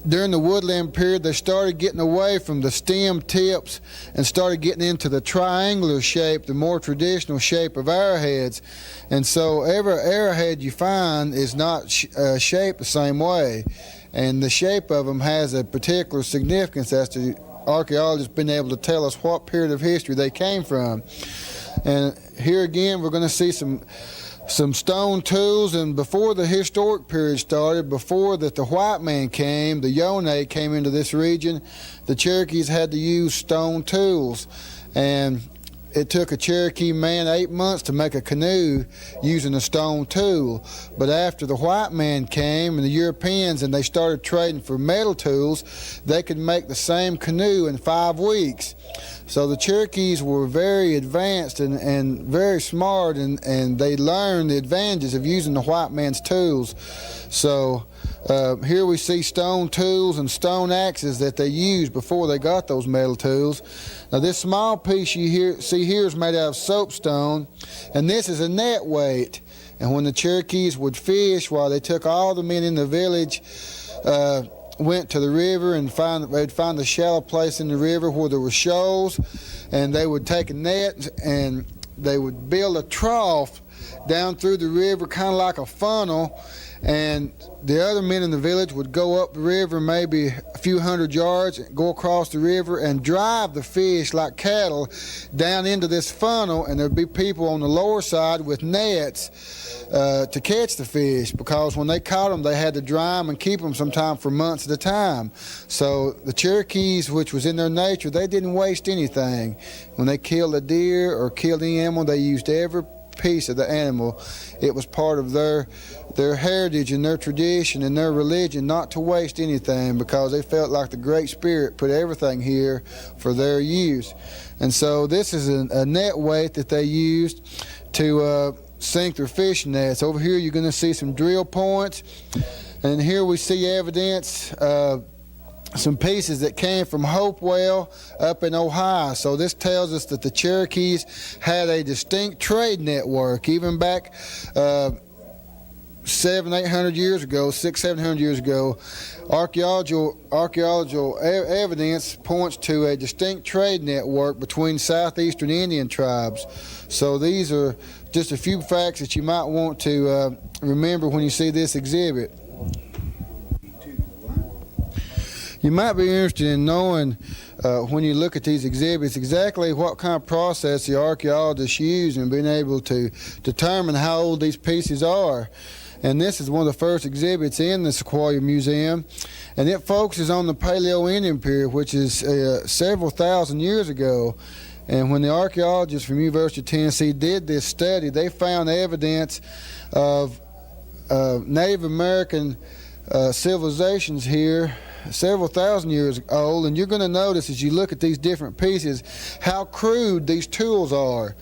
During the woodland period, they started getting away from the stem tips and started getting into the triangular shape, the more traditional shape of arrowheads. And so every arrowhead you find is not shaped the same way. And the shape of them has a particular significance as to archaeologists being able to tell us what period of history they came from. And here again, we're going to see some stone tools. And before the historic period started, before that the white man came, the Yone came into this region, the Cherokees had to use stone tools. And it took a Cherokee man 8 months to make a canoe using a stone tool. But after the white man came and the Europeans and they started trading for metal tools, they could make the same canoe in 5 weeks. So the Cherokees were very advanced and very smart, and they learned the advantages of using the white man's tools. So here we see stone tools and stone axes that they used before they got those metal tools. Now this small piece you see here is made out of soapstone, and this is a net weight. And when the Cherokees would fish, while they took all the men in the village, went to the river and they'd find a shallow place in the river where there were shoals, and they would take a net and they would build a trough down through the river, kind of like a funnel, and the other men in the village would go up the river maybe a few hundred yards, go across the river and drive the fish like cattle down into this funnel, and there'd be people on the lower side with nets to catch the fish, because when they caught them they had to dry them and keep them sometimes for months at a time. So the Cherokees, which was in their nature, they didn't waste anything. When they killed a deer or killed any animal, they used every piece of the animal. It was part of their heritage and their tradition and their religion not to waste anything, because they felt like the Great Spirit put everything here for their use. And so this is a net weight that they used to sink their fishing nets. Over here you're going to see some drill points, and here we see evidence some pieces that came from Hopewell up in Ohio. So this tells us that the Cherokees had a distinct trade network even back 700-800 years ago, 600-700 years ago. Archaeological evidence points to a distinct trade network between southeastern Indian tribes. So these are just a few facts that you might want to remember when you see this exhibit. You might be interested in knowing when you look at these exhibits exactly what kind of process the archaeologists use in being able to determine how old these pieces are. And this is one of the first exhibits in the Sequoia Museum, and it focuses on the Paleo-Indian period, which is several thousand years ago. And when the archaeologists from University of Tennessee did this study, they found evidence of Native American civilizations here several thousand years old. And you're going to notice as you look at these different pieces how crude these tools are.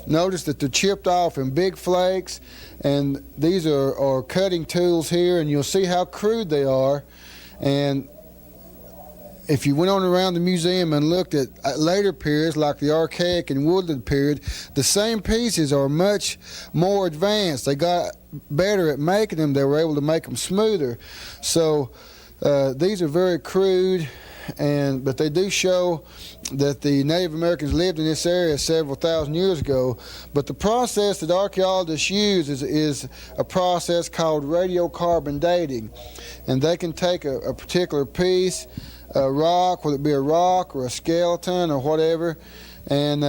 Notice that they're chipped off in big flakes, and these are cutting tools here, and you'll see how crude they are. And if you went on around the museum and looked at later periods like the Archaic and Woodland period, the same pieces are much more advanced. They got better at making them. They were able to make them smoother. So these are very crude, but they do show that the Native Americans lived in this area several thousand years ago. But the process that archaeologists use is a process called radiocarbon dating. And they can take a particular piece, a rock, whether it be a rock or a skeleton or whatever, and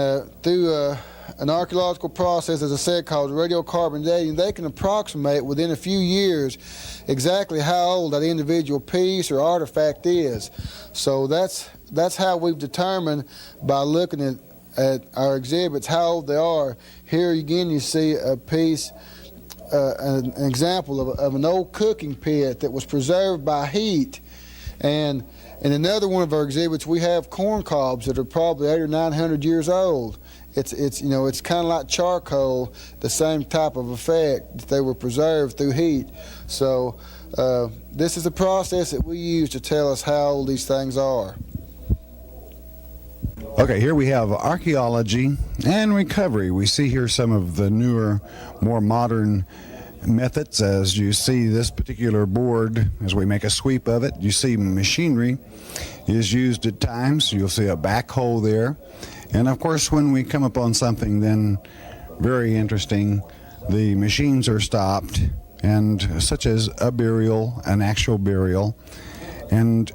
through an archaeological process, as I said, called radiocarbon dating, they can approximate within a few years exactly how old that individual piece or artifact is. So that's how we've determined by looking at our exhibits how old they are. Here again you see a piece, an example of an old cooking pit that was preserved by heat. And in another one of our exhibits, we have corn cobs that are probably 800 or 900 years old. It's kind of like charcoal, the same type of effect that they were preserved through heat. So this is the process that we use to tell us how old these things are. Okay, here we have archaeology and recovery. We see here some of the newer, more modern methods. As you see this particular board, as we make a sweep of it, you see machinery is used at times. You'll see a backhoe there. And of course, when we come upon something then very interesting, the machines are stopped, and such as a burial, an actual burial. And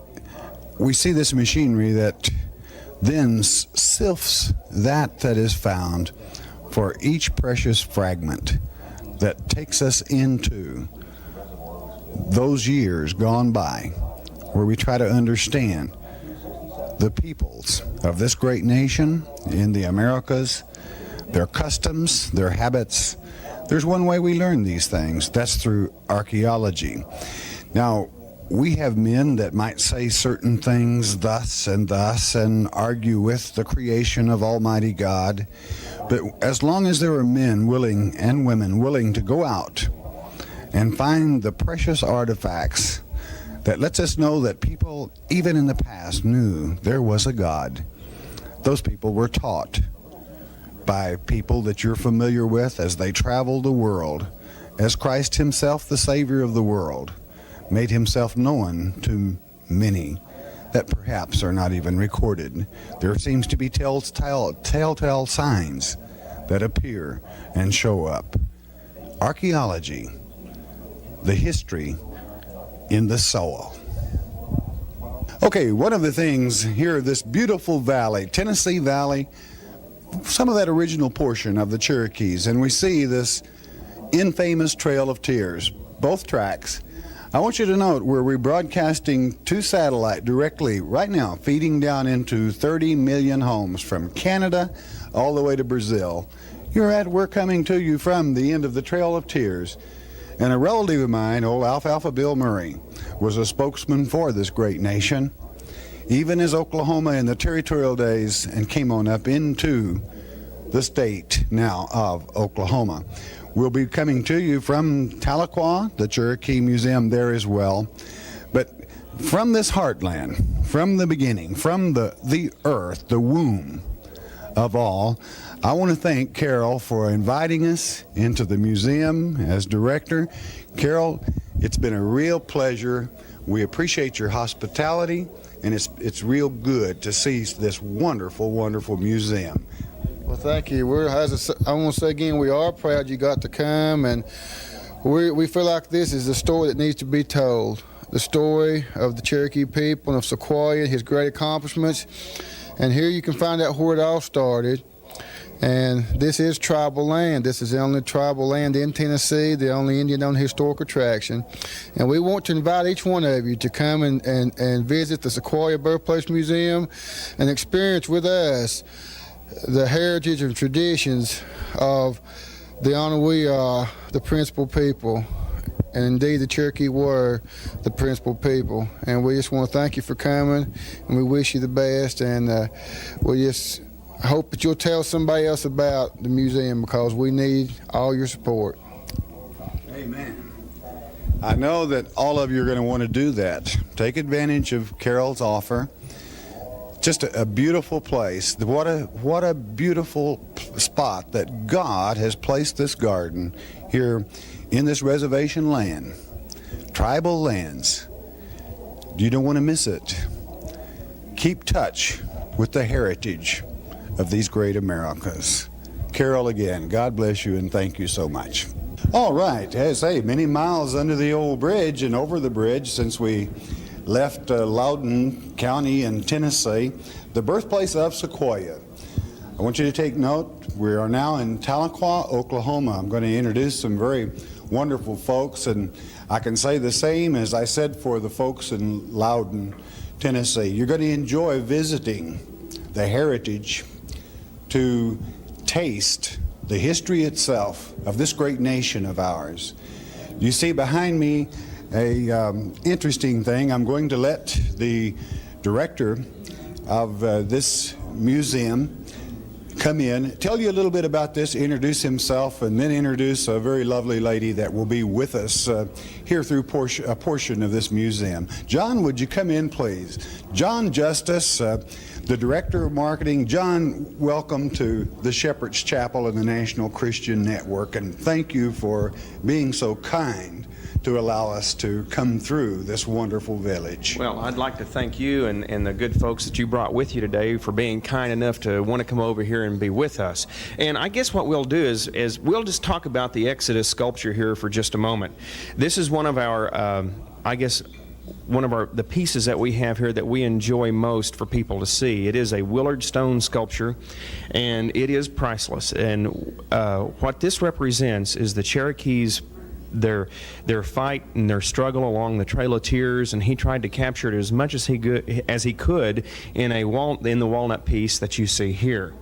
we see this machinery that then sifts that is found for each precious fragment that takes us into those years gone by, where we try to understand the peoples of this great nation in the Americas, their customs, their habits. There's one way we learn these things. That's through archaeology. Now, we have men that might say certain things thus and argue with the creation of Almighty God. But as long as there are men willing and women willing to go out and find the precious artifacts that lets us know that people, even in the past, knew there was a God. Those people were taught by people that you're familiar with as they traveled the world, as Christ himself, the Savior of the world, made himself known to many that perhaps are not even recorded. There seems to be telltale signs that appear and show up. Archaeology, the history in the soul. Okay, one of the things here, this beautiful valley, Tennessee Valley, some of that original portion of the Cherokees, and we see this infamous Trail of Tears, both tracks. I want you to note we're rebroadcasting to satellite directly right now, feeding down into 30 million homes from Canada all the way to Brazil. We're coming to you from the end of the Trail of Tears. And a relative of mine, old Alfalfa Bill Murray, was a spokesman for this great nation, even as Oklahoma in the territorial days, and came on up into the state now of Oklahoma. We'll be coming to you from Tahlequah, the Cherokee Museum there as well. But from this heartland, from the beginning, from the earth, the womb of all, I want to thank Carol for inviting us into the museum as director. Carol, it's been a real pleasure. We appreciate your hospitality, and it's real good to see this wonderful, wonderful museum. Well, thank you. I want to say again, we are proud you got to come, and we feel like this is a story that needs to be told. the story of the Cherokee people and of Sequoyah, his great accomplishments. And here you can find out where it all started. And this is tribal land. This is the only tribal land in Tennessee, the only Indian-owned historic attraction. And we want to invite each one of you to come and visit the Sequoyah Birthplace Museum and experience with us the heritage and traditions of the Onawee, the principal people. And indeed, the Cherokee were the principal people. And we just want to thank you for coming, and we wish you the best. And we just hope that you'll tell somebody else about the museum, because we need all your support. Amen. I know that all of you are going to want to do that. Take advantage of Carol's offer. Just a beautiful place. What a beautiful spot that God has placed this garden here in this reservation land, tribal lands. You don't want to miss it. Keep touch with the heritage of these great Americas. Carol, again, God bless you and thank you so much. All right, as I say, many miles under the old bridge and over the bridge since we left Loudoun County in Tennessee, the birthplace of Sequoyah. I want you to take note, we are now in Tahlequah, Oklahoma. I'm going to introduce some very wonderful folks, and I can say the same as I said for the folks in Loudoun, Tennessee. You're going to enjoy visiting the heritage, to taste the history itself of this great nation of ours. You see behind me a interesting thing. I'm going to let the director of this museum come in, tell you a little bit about this, introduce himself, and then introduce a very lovely lady that will be with us here through a portion of this museum. John, would you come in, please? John Justice, the Director of Marketing. John, welcome to the Shepherd's Chapel and the National Christian Network, and thank you for being so kind to allow us to come through this wonderful village. Well, I'd like to thank you and the good folks that you brought with you today for being kind enough to want to come over here and be with us. And I guess what we'll do is we'll just talk about the Exodus sculpture here for just a moment. This is one of our, the pieces that we have here that we enjoy most for people to see. It is a Willard stone sculpture, and it is priceless. And what this represents is the Cherokees, their fight and their struggle along the Trail of Tears, and he tried to capture it as much as he could in the walnut piece that you see here.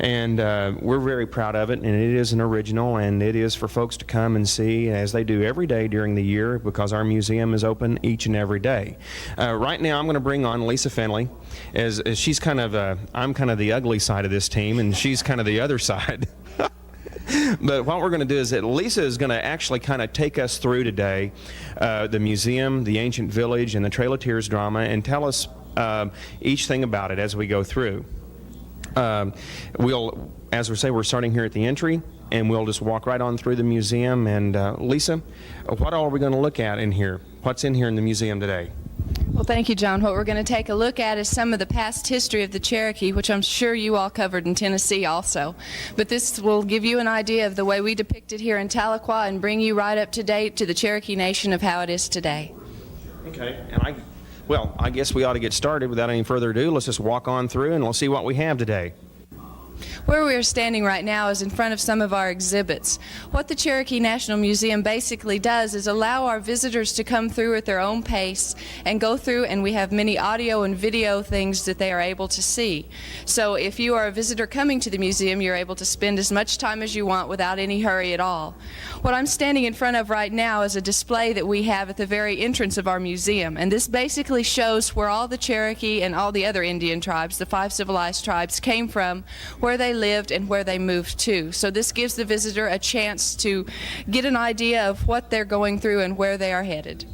And we're very proud of it, and it is an original, and it is for folks to come and see, as they do every day during the year, because our museum is open each and every day. Right now I'm going to bring on Lisa Finley, as she's I'm kind of the ugly side of this team, and she's kind of the other side. But what we're going to do is that Lisa is going to actually kind of take us through today the museum, the ancient village, and the Trail of Tears drama, and tell us each thing about it as we go through. As we say, we're starting here at the entry, and we'll just walk right on through the museum. And Lisa, what all are we going to look at in here? What's in here in the museum today? Well, thank you, John. What we're going to take a look at is some of the past history of the Cherokee, which I'm sure you all covered in Tennessee also. But this will give you an idea of the way we depict it here in Tahlequah and bring you right up to date to the Cherokee Nation of how it is today. Okay, and I guess we ought to get started without any further ado. Let's just walk on through and we'll see what we have today. Where we are standing right now is in front of some of our exhibits. What the Cherokee National Museum basically does is allow our visitors to come through at their own pace and go through, and we have many audio and video things that they are able to see. So if you are a visitor coming to the museum, you're able to spend as much time as you want without any hurry at all. What I'm standing in front of right now is a display that we have at the very entrance of our museum, and this basically shows where all the Cherokee and all the other Indian tribes, the 5 civilized tribes, came from, where they lived and where they moved to. So this gives the visitor a chance to get an idea of what they're going through and where they are headed.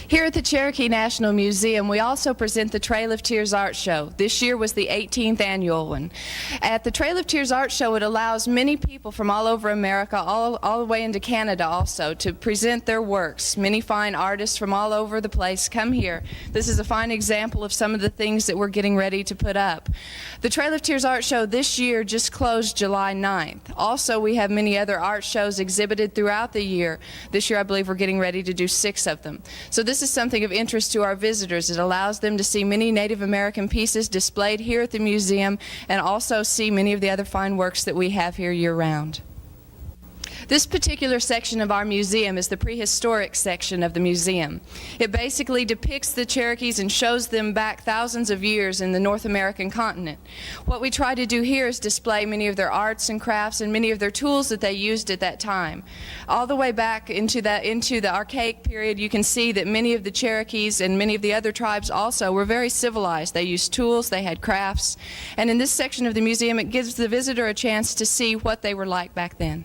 Here at the Cherokee National Museum, we also present the Trail of Tears Art Show. This year was the 18th annual one. At the Trail of Tears Art Show, it allows many people from all over America, all the way into Canada also, to present their works. Many fine artists from all over the place come here. This is a fine example of some of the things that we're getting ready to put up. The Trail of Tears Art Show this year just closed July 9th. Also, we have many other art shows exhibited throughout the year. This year, I believe we're getting ready to do 6 of them. So this is something of interest to our visitors. It allows them to see many Native American pieces displayed here at the museum and also see many of the other fine works that we have here year-round. This particular section of our museum is the prehistoric section of the museum. It basically depicts the Cherokees and shows them back thousands of years in the North American continent. What we try to do here is display many of their arts and crafts and many of their tools that they used at that time. All the way back into the archaic period, you can see that many of the Cherokees and many of the other tribes also were very civilized. They used tools, they had crafts, and in this section of the museum it gives the visitor a chance to see what they were like back then.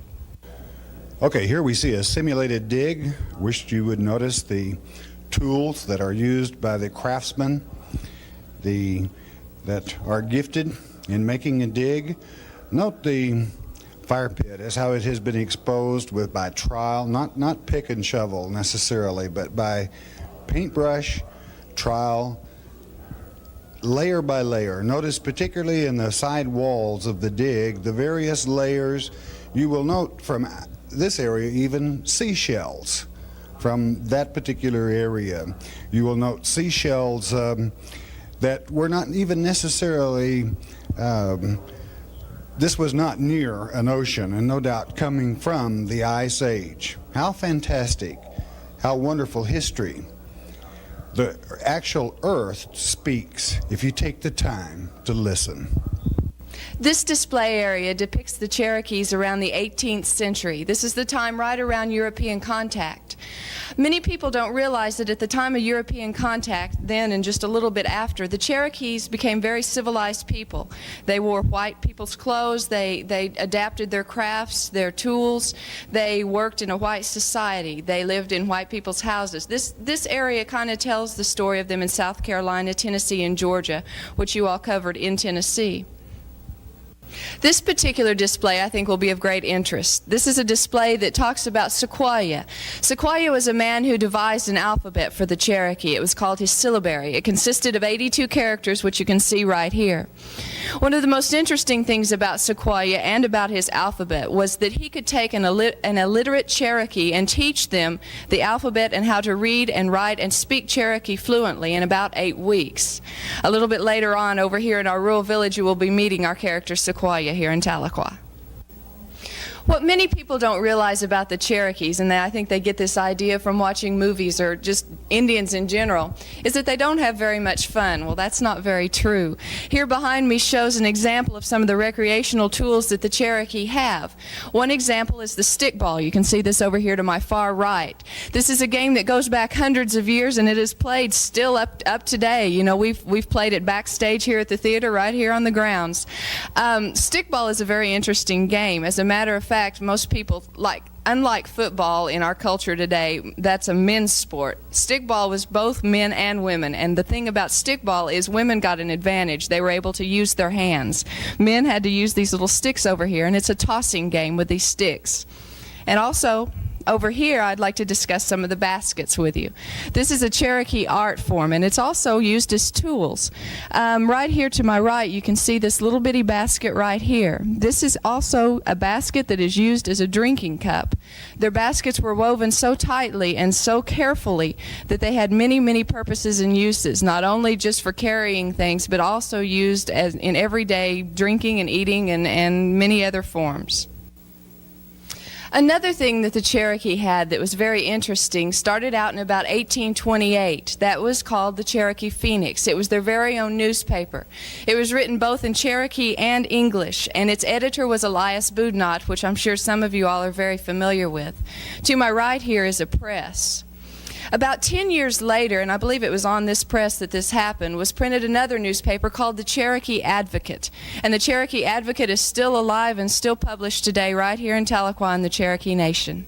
Okay, here we see a simulated dig. Wished you would notice the tools that are used by the craftsmen that are gifted in making a dig. Note the fire pit as how it has been exposed by trowel, not pick and shovel necessarily, but by paintbrush, trowel, layer by layer. Notice particularly in the side walls of the dig, the various layers. You will note from this area even seashells from that particular area. You will note seashells that were not even necessarily, this was not near an ocean, and no doubt coming from the Ice Age. How fantastic, how wonderful history. The actual earth speaks if you take the time to listen. This display area depicts the Cherokees around the 18th century. This is the time right around European contact. Many people don't realize that at the time of European contact, then and just a little bit after, the Cherokees became very civilized people. They wore white people's clothes, they adapted their crafts, their tools, they worked in a white society, they lived in white people's houses. This area kind of tells the story of them in South Carolina, Tennessee, and Georgia, which you all covered in Tennessee. This particular display I think will be of great interest. This is a display that talks about Sequoyah. Sequoyah was a man who devised an alphabet for the Cherokee. It was called his syllabary. It consisted of 82 characters, which you can see right here. One of the most interesting things about Sequoyah and about his alphabet was that he could take an illiterate Cherokee and teach them the alphabet and how to read and write and speak Cherokee fluently in about 8 weeks. A little bit later on over here in our rural village you will be meeting our character Sequoyah here in Tahlequah. What many people don't realize about the Cherokees, and I think they get this idea from watching movies or just Indians in general, is that they don't have very much fun. Well, that's not very true. Here behind me shows an example of some of the recreational tools that the Cherokee have. One example is the stickball. You can see this over here to my far right. This is a game that goes back hundreds of years, and it is played still up today. You know, we've played it backstage here at the theater, right here on the grounds. Stickball is a very interesting game. As a matter of fact, most people, unlike football in our culture today, that's a men's sport. Stickball was both men and women, and the thing about stickball is women got an advantage. They were able to use their hands. Men had to use these little sticks over here, and it's a tossing game with these sticks. And also, over here, I'd like to discuss some of the baskets with you. This is a Cherokee art form, and it's also used as tools. Right here to my right, you can see this little bitty basket right here. This is also a basket that is used as a drinking cup. Their baskets were woven so tightly and so carefully that they had many, many purposes and uses, not only just for carrying things, but also used as in everyday drinking and eating and many other forms. Another thing that the Cherokee had that was very interesting started out in about 1828. That was called the Cherokee Phoenix. It was their very own newspaper. It was written both in Cherokee and English, and its editor was Elias Boudinot, which I'm sure some of you all are very familiar with. To my right here is a press. About 10 years later, and I believe it was on this press that this happened, was printed another newspaper called the Cherokee Advocate. And the Cherokee Advocate is still alive and still published today right here in Tahlequah in the Cherokee Nation.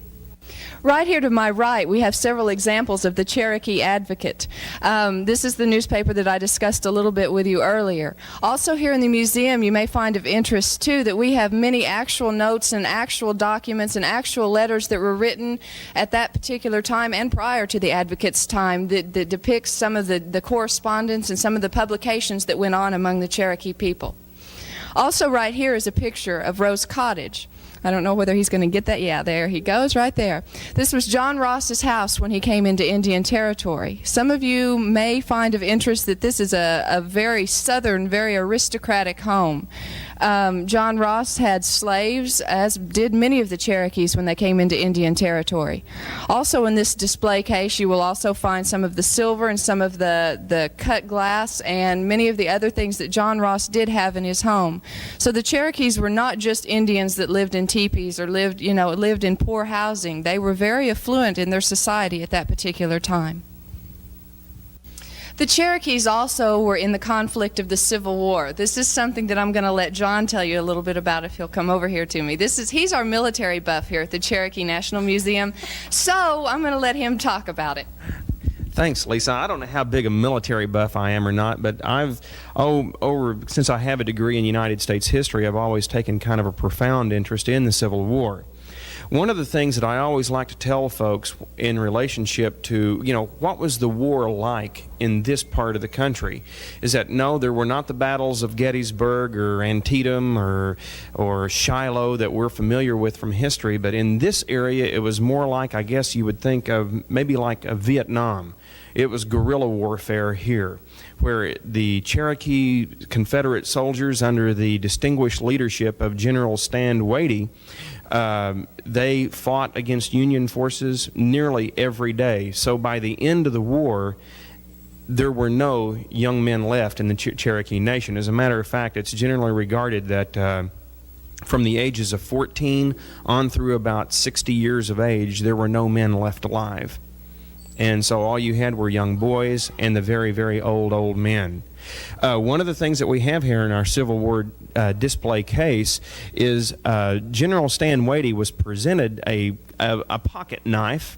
Right here to my right, we have several examples of the Cherokee Advocate. This is the newspaper that I discussed a little bit with you earlier. Also here in the museum, you may find of interest, too, that we have many actual notes and actual documents and actual letters that were written at that particular time and prior to the Advocate's time that depicts some of the correspondence and some of the publications that went on among the Cherokee people. Also right here is a picture of Rose Cottage. I don't know whether he's going to get that. Yeah, there he goes right there. This was John Ross's house when he came into Indian Territory. Some of you may find of interest that this is a very southern, very aristocratic home. John Ross had slaves, as did many of the Cherokees when they came into Indian Territory. Also in this display case, you will also find some of the silver and some of the cut glass and many of the other things that John Ross did have in his home. So the Cherokees were not just Indians that lived in teepees or lived in poor housing. They were very affluent in their society at that particular time. The Cherokees also were in the conflict of the Civil War. This is something that I'm going to let John tell you a little bit about if he'll come over here to me. He's our military buff here at the Cherokee National Museum, so I'm going to let him talk about it. Thanks, Lisa. I don't know how big a military buff I am or not, but since I have a degree in United States history, I've always taken kind of a profound interest in the Civil War. One of the things that I always like to tell folks in relationship to, what was the war like in this part of the country, is that no, there were not the battles of Gettysburg or Antietam or Shiloh that we're familiar with from history, but in this area it was more like, I guess you would think of maybe like a Vietnam. It was guerrilla warfare here, where the Cherokee Confederate soldiers under the distinguished leadership of General Stand Watie, they fought against Union forces nearly every day. So by the end of the war, there were no young men left in the Cherokee Nation. As a matter of fact, it's generally regarded that from the ages of 14 on through about 60 years of age, there were no men left alive. And so all you had were young boys and the very, very old men. One of the things that we have here in our Civil War display case is General Stand Watie was presented a pocket knife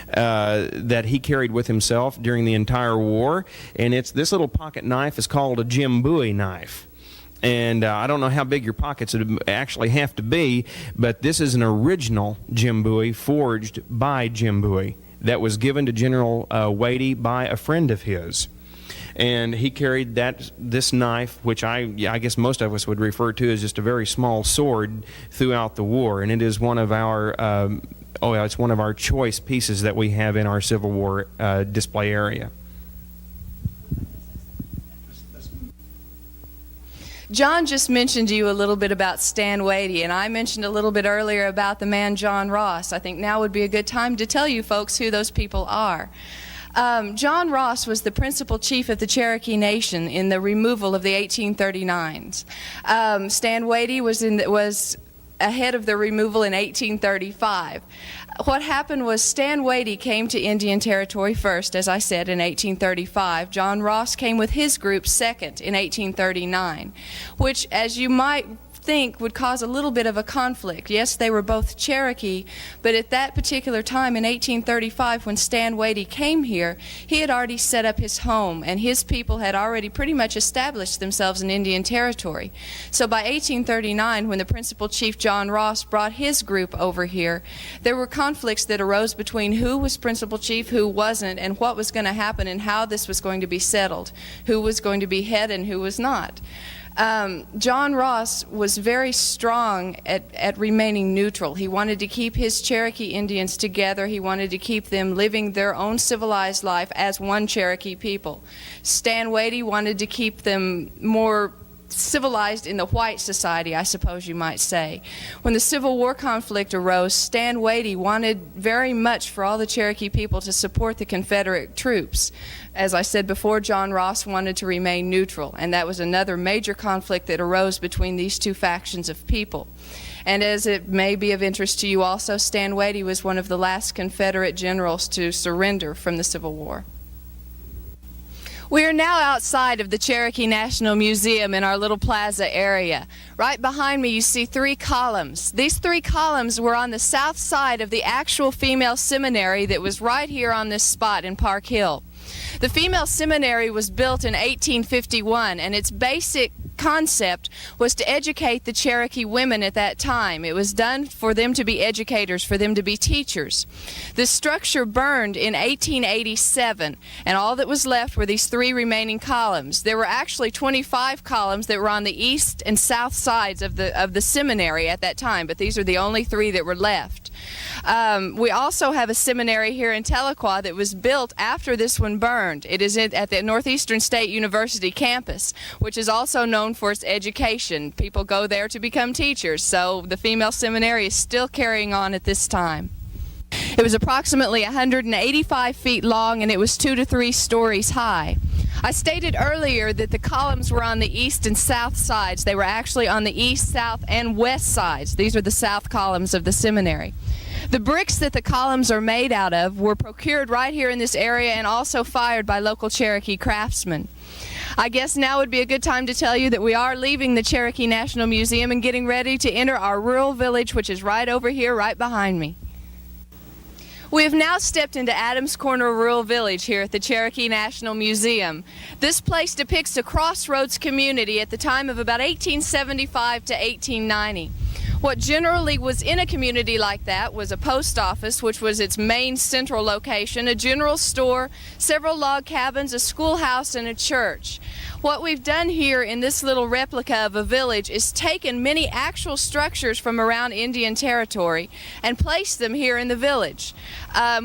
that he carried with himself during the entire war, and this little pocket knife is called a Jim Bowie knife. And I don't know how big your pockets would actually have to be, but this is an original Jim Bowie forged by Jim Bowie that was given to General Watie by a friend of his. And he carried this knife, which I guess most of us would refer to as just a very small sword, throughout the war. And it is one of our it's one of our choice pieces that we have in our Civil War display area. John just mentioned to you a little bit about Stand Watie, and I mentioned a little bit earlier about the man John Ross. I think now would be a good time to tell you folks who those people are. John Ross was the principal chief of the Cherokee Nation in the removal of the 1839s. Stand Watie was ahead of the removal in 1835. What happened was Stand Watie came to Indian Territory first, as I said, in 1835. John Ross came with his group second in 1839, which, as you might think, would cause a little bit of a conflict. Yes, they were both Cherokee, but at that particular time in 1835, when Stand Watie came here, he had already set up his home, and his people had already pretty much established themselves in Indian Territory. So by 1839, when the principal chief John Ross brought his group over here, there were conflicts that arose between who was principal chief, who wasn't, and what was going to happen and how this was going to be settled, who was going to be head and who was not. John Ross was very strong at remaining neutral. He wanted to keep his Cherokee Indians together. He wanted to keep them living their own civilized life as one Cherokee people. Stand Watie wanted to keep them more civilized in the white society, I suppose you might say. When the Civil War conflict arose, Stand Watie wanted very much for all the Cherokee people to support the Confederate troops. As I said before, John Ross wanted to remain neutral, and that was another major conflict that arose between these two factions of people. And as it may be of interest to you also, Stand Watie was one of the last Confederate generals to surrender from the Civil War. We are now outside of the Cherokee National Museum in our little plaza area. Right behind me you see 3 columns. These 3 columns were on the south side of the actual female seminary that was right here on this spot in Park Hill. The female seminary was built in 1851, and its basic concept was to educate the Cherokee women at that time. It was done for them to be educators, for them to be teachers. The structure burned in 1887, and all that was left were these 3 remaining columns. There were actually 25 columns that were on the east and south sides of the seminary at that time, but these are the only 3 that were left. We also have a seminary here in Tahlequah that was built after this one burned. It is at the Northeastern State University campus, which is also known for its education. People go there to become teachers, so the female seminary is still carrying on at this time. It was approximately 185 feet long, and it was 2 to 3 stories high. I stated earlier that the columns were on the east and south sides. They were actually on the east, south, and west sides. These are the south columns of the seminary. The bricks that the columns are made out of were procured right here in this area and also fired by local Cherokee craftsmen. I guess now would be a good time to tell you that we are leaving the Cherokee National Museum and getting ready to enter our rural village, which is right over here, right behind me. We have now stepped into Adams Corner Rural Village here at the Cherokee National Museum. This place depicts a crossroads community at the time of about 1875 to 1890. What generally was in a community like that was a post office, which was its main central location, a general store, several log cabins, a schoolhouse, and a church. What we've done here in this little replica of a village is taken many actual structures from around Indian Territory and placed them here in the village.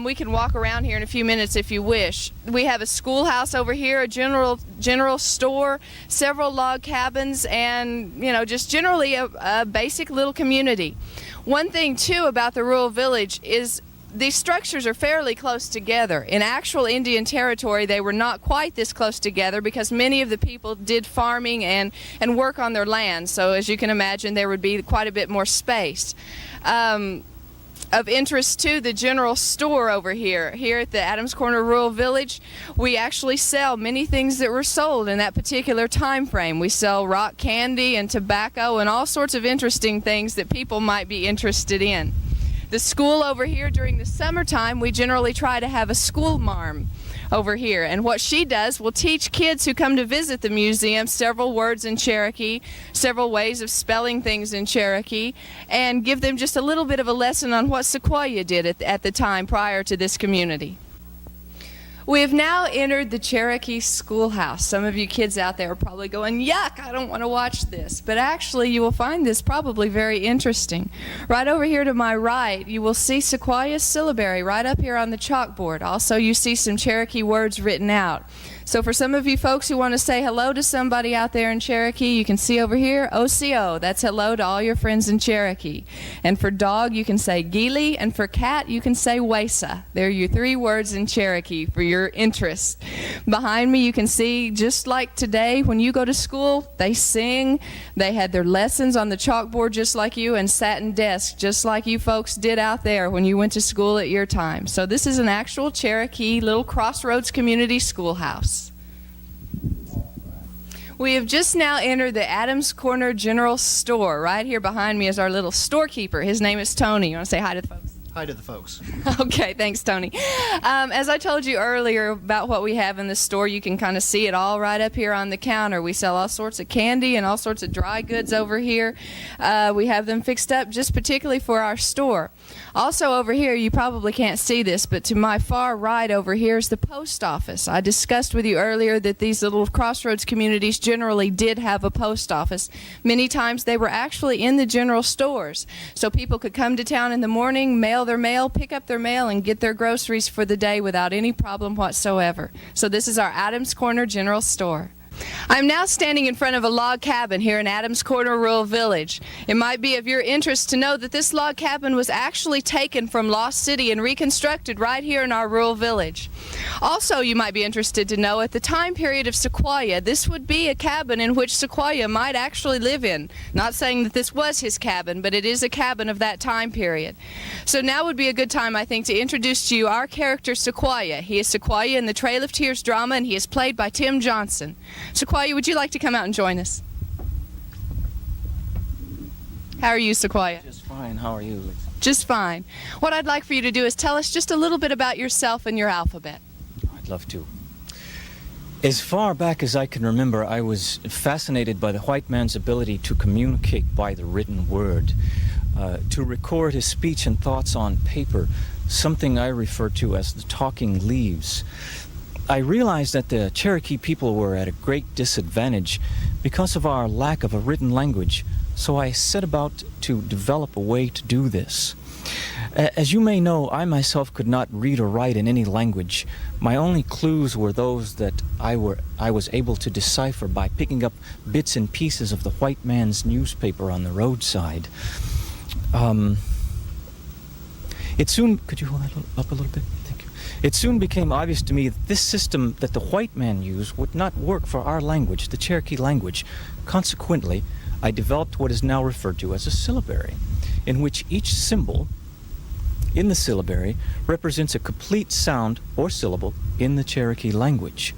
We can walk around here in a few minutes if you wish. We have a schoolhouse over here, a general store, several log cabins, and just generally a basic little community. One thing too about the rural village is these structures are fairly close together. In actual Indian Territory, they were not quite this close together because many of the people did farming and work on their land. So as you can imagine, there would be quite a bit more space. Of interest to the general store over here at the Adams Corner Rural Village, we actually sell many things that were sold in that particular time frame. We sell rock candy and tobacco and all sorts of interesting things that people might be interested in. The school over here, during the summertime, we generally try to have a school marm over here, and what she does will teach kids who come to visit the museum several words in Cherokee, several ways of spelling things in Cherokee, and give them just a little bit of a lesson on what Sequoyah did at the time prior to this community. We have now entered the Cherokee Schoolhouse. Some of you kids out there are probably going, yuck, I don't want to watch this. But actually, you will find this probably very interesting. Right over here to my right, you will see Sequoyah's syllabary right up here on the chalkboard. Also, you see some Cherokee words written out. So for some of you folks who want to say hello to somebody out there in Cherokee, you can see over here, OCO. That's hello to all your friends in Cherokee. And for dog, you can say Geely, and for cat, you can say Wesa. They're your 3 words in Cherokee for your interest. Behind me, you can see, just like today, when you go to school, they sing. They had their lessons on the chalkboard just like you, and sat in desks just like you folks did out there when you went to school at your time. So this is an actual Cherokee little crossroads community schoolhouse. We have just now entered the Adams Corner General Store. Right here behind me is our little storekeeper. His name is Tony. You want to say hi to the folks? Hi to the folks. Okay, thanks, Tony. As I told you earlier about what we have in the store, you can kind of see it all right up here on the counter. We sell all sorts of candy and all sorts of dry goods over here. We have them fixed up just particularly for our store. Also over here, you probably can't see this, but to my far right over here is the post office. I discussed with you earlier that these little crossroads communities generally did have a post office. Many times they were actually in the general stores, so people could come to town in the morning, mail their mail, pick up their mail, and get their groceries for the day without any problem whatsoever. So this is our Adams Corner General Store. I'm now standing in front of a log cabin here in Adams Corner Rural Village. It might be of your interest to know that this log cabin was actually taken from Lost City and reconstructed right here in our rural village. Also, you might be interested to know at the time period of Sequoyah, this would be a cabin in which Sequoyah might actually live in. Not saying that this was his cabin, but it is a cabin of that time period. So now would be a good time, I think, to introduce to you our character Sequoyah. He is Sequoyah in the Trail of Tears drama, and he is played by Tim Johnson. Sequoyah, would you like to come out and join us? How are you, Sequoyah? Just fine. How are you, Lisa? Just fine. What I'd like for you to do is tell us just a little bit about yourself and your alphabet. I'd love to. As far back as I can remember, I was fascinated by the white man's ability to communicate by the written word, to record his speech and thoughts on paper, something I refer to as the talking leaves. I realized that the Cherokee people were at a great disadvantage because of our lack of a written language, so I set about to develop a way to do this. As you may know, I myself could not read or write in any language. My only clues were those that I was able to decipher by picking up bits and pieces of the white man's newspaper on the roadside. It soon, could you hold that up a little bit? Thank you. It soon became obvious to me that this system that the white man used would not work for our language, the Cherokee language. Consequently, I developed what is now referred to as a syllabary, in which each symbol in the syllabary represents a complete sound or syllable in the Cherokee language.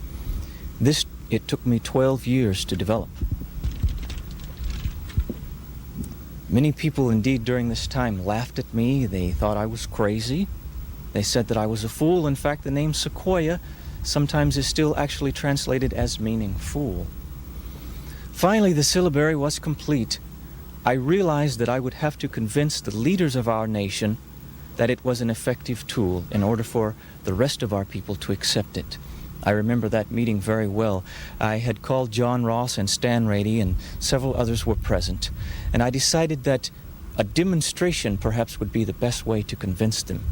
It took me 12 years to develop. Many people indeed during this time laughed at me. They thought I was crazy. They said that I was a fool. In fact, the name Sequoia sometimes is still actually translated as meaning fool. Finally, the syllabary was complete. I realized that I would have to convince the leaders of our nation that it was an effective tool in order for the rest of our people to accept it. I remember that meeting very well. I had called John Ross and Stan Rady, and several others were present, and I decided that a demonstration perhaps would be the best way to convince them.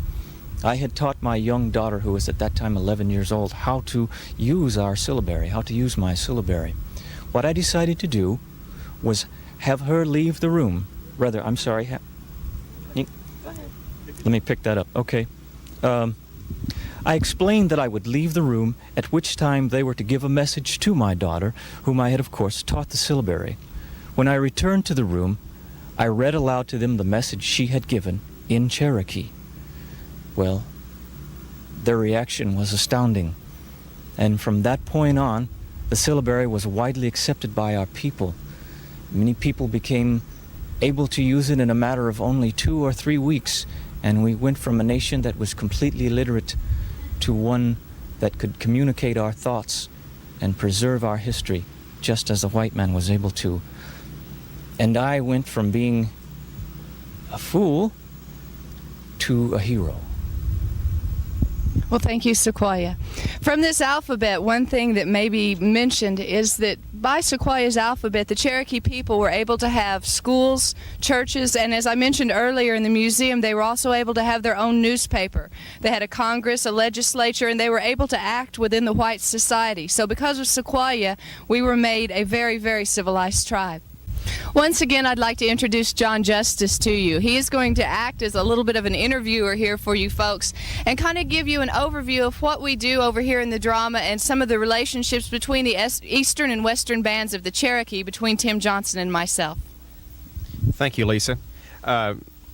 I had taught my young daughter, who was at that time 11 years old, how to use our syllabary, how to use my syllabary. What I decided to do was have her leave the room. Rather, I'm sorry. Let me pick that up. Okay. I explained that I would leave the room, at which time they were to give a message to my daughter, whom I had, of course, taught the syllabary. When I returned to the room, I read aloud to them the message she had given in Cherokee. Well, their reaction was astounding. And from that point on, the syllabary was widely accepted by our people. Many people became able to use it in a matter of only 2 or 3 weeks, and we went from a nation that was completely illiterate to one that could communicate our thoughts and preserve our history, just as the white man was able to. And I went from being a fool to a hero. Well, thank you, Sequoia. From this alphabet, one thing that may be mentioned is that by Sequoia's alphabet, the Cherokee people were able to have schools, churches, and as I mentioned earlier in the museum, they were also able to have their own newspaper. They had a Congress, a legislature, and they were able to act within the white society. So because of Sequoia, we were made a very, very civilized tribe. Once again, I'd like to introduce John Justice to you. He is going to act as a little bit of an interviewer here for you folks and kind of give you an overview of what we do over here in the drama and some of the relationships between the eastern and western bands of the Cherokee between Tim Johnson and myself. Thank you, Lisa.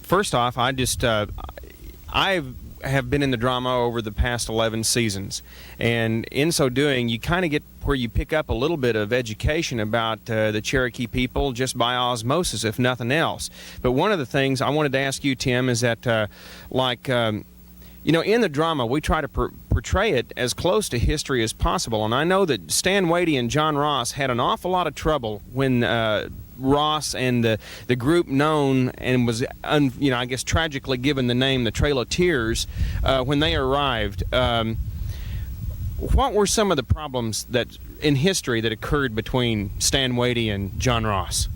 First off, I have been in the drama over the past 11 seasons, and in so doing, you kind of get where you pick up a little bit of education about the Cherokee people just by osmosis, if nothing else. But one of the things I wanted to ask you, Tim, is that in the drama, we try to portray it as close to history as possible. And I know that Stan Wady and John Ross had an awful lot of trouble when Ross and the group known and was, I guess, tragically given the name the Trail of Tears when they arrived. What were some of the problems that in history that occurred between Stan Wady and John Ross?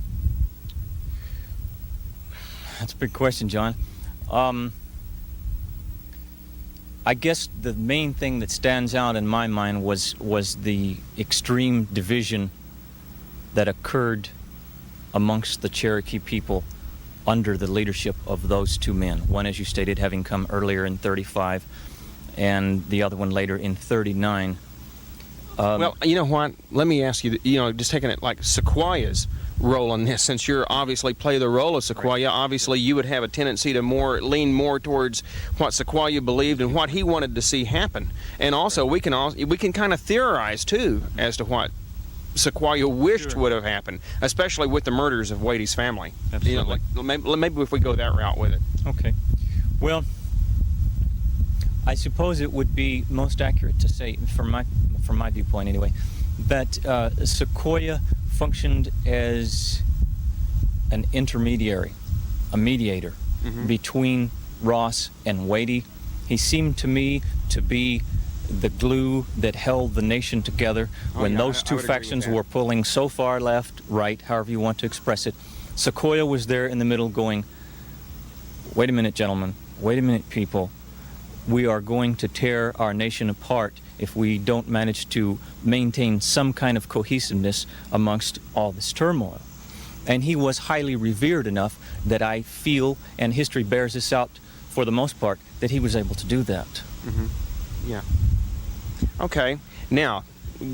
That's a big question, John. I guess the main thing that stands out in my mind was the extreme division that occurred amongst the Cherokee people under the leadership of those two men. One, as you stated, having come earlier in 35, and the other one later in 39. Well, you know what? Let me ask you, just taking it like Sequoia's role in this, since you're obviously play the role of Sequoia, obviously you would have a tendency to lean more towards what Sequoia believed and what he wanted to see happen. And also, we can kind of theorize too as to what Sequoia wished would have happened, especially with the murders of Wady's family. Absolutely. Maybe if we go that route with it. Okay. Well, I suppose it would be most accurate to say, from from my viewpoint anyway, that Sequoyah functioned as an intermediary, a mediator between Ross and Wadey. He seemed to me to be the glue that held the nation together when those two factions were pulling so far left, right, however you want to express it. Sequoyah was there in the middle going, wait a minute, gentlemen, wait a minute, people. We are going to tear our nation apart if we don't manage to maintain some kind of cohesiveness amongst all this turmoil. And he was highly revered enough that I feel, and history bears this out for the most part, that he was able to do that. Yeah. Okay. Now,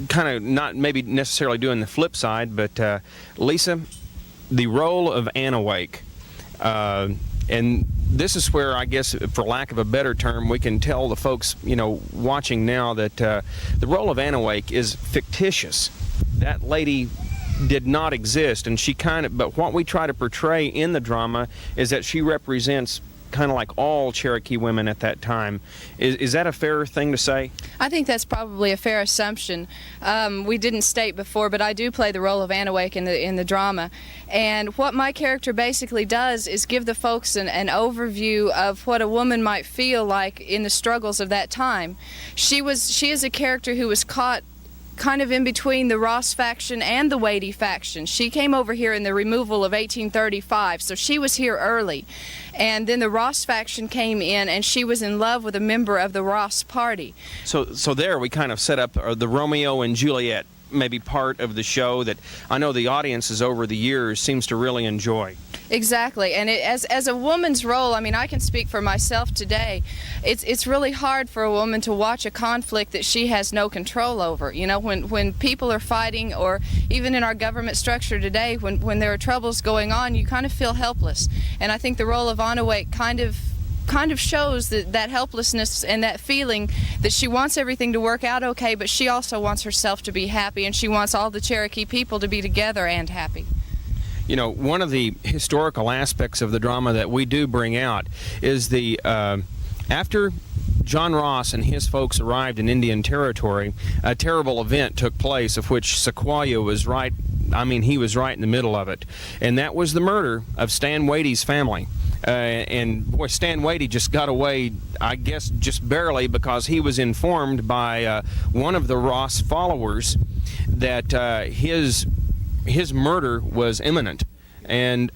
kind of not maybe necessarily doing the flip side, but Lisa, the role of Anawake, and this is where I guess, for lack of a better term, we can tell the folks, watching now that the role of Anawake is fictitious. That lady did not exist, and but what we try to portray in the drama is that she represents kind of like all Cherokee women at that time. Is that a fair thing to say? I think that's probably a fair assumption. We didn't state before, but I do play the role of Anawake in the drama. And what my character basically does is give the folks an overview of what a woman might feel like in the struggles of that time. She is a character who was caught kind of in between the Ross faction and the Wadey faction. She came over here in the removal of 1835, so she was here early. And then the Ross faction came in, and she was in love with a member of the Ross party. So there we kind of set up the Romeo and Juliet, maybe part of the show that I know the audiences over the years seems to really enjoy. Exactly, and as a woman's role, I mean, I can speak for myself today. It's really hard for a woman to watch a conflict that she has no control over. When people are fighting, or even in our government structure today, when there are troubles going on, you kind of feel helpless. And I think the role of Anawake kind of shows that helplessness and that feeling that she wants everything to work out okay, but she also wants herself to be happy, and she wants all the Cherokee people to be together and happy. One of the historical aspects of the drama that we do bring out is after John Ross and his folks arrived in Indian Territory, a terrible event took place of which Sequoyah was right. I mean, he was right in the middle of it, and that was the murder of Stan Wadey's family. And boy, Stan Wadey just got away, I guess, just barely, because he was informed by one of the Ross followers that his murder was imminent. And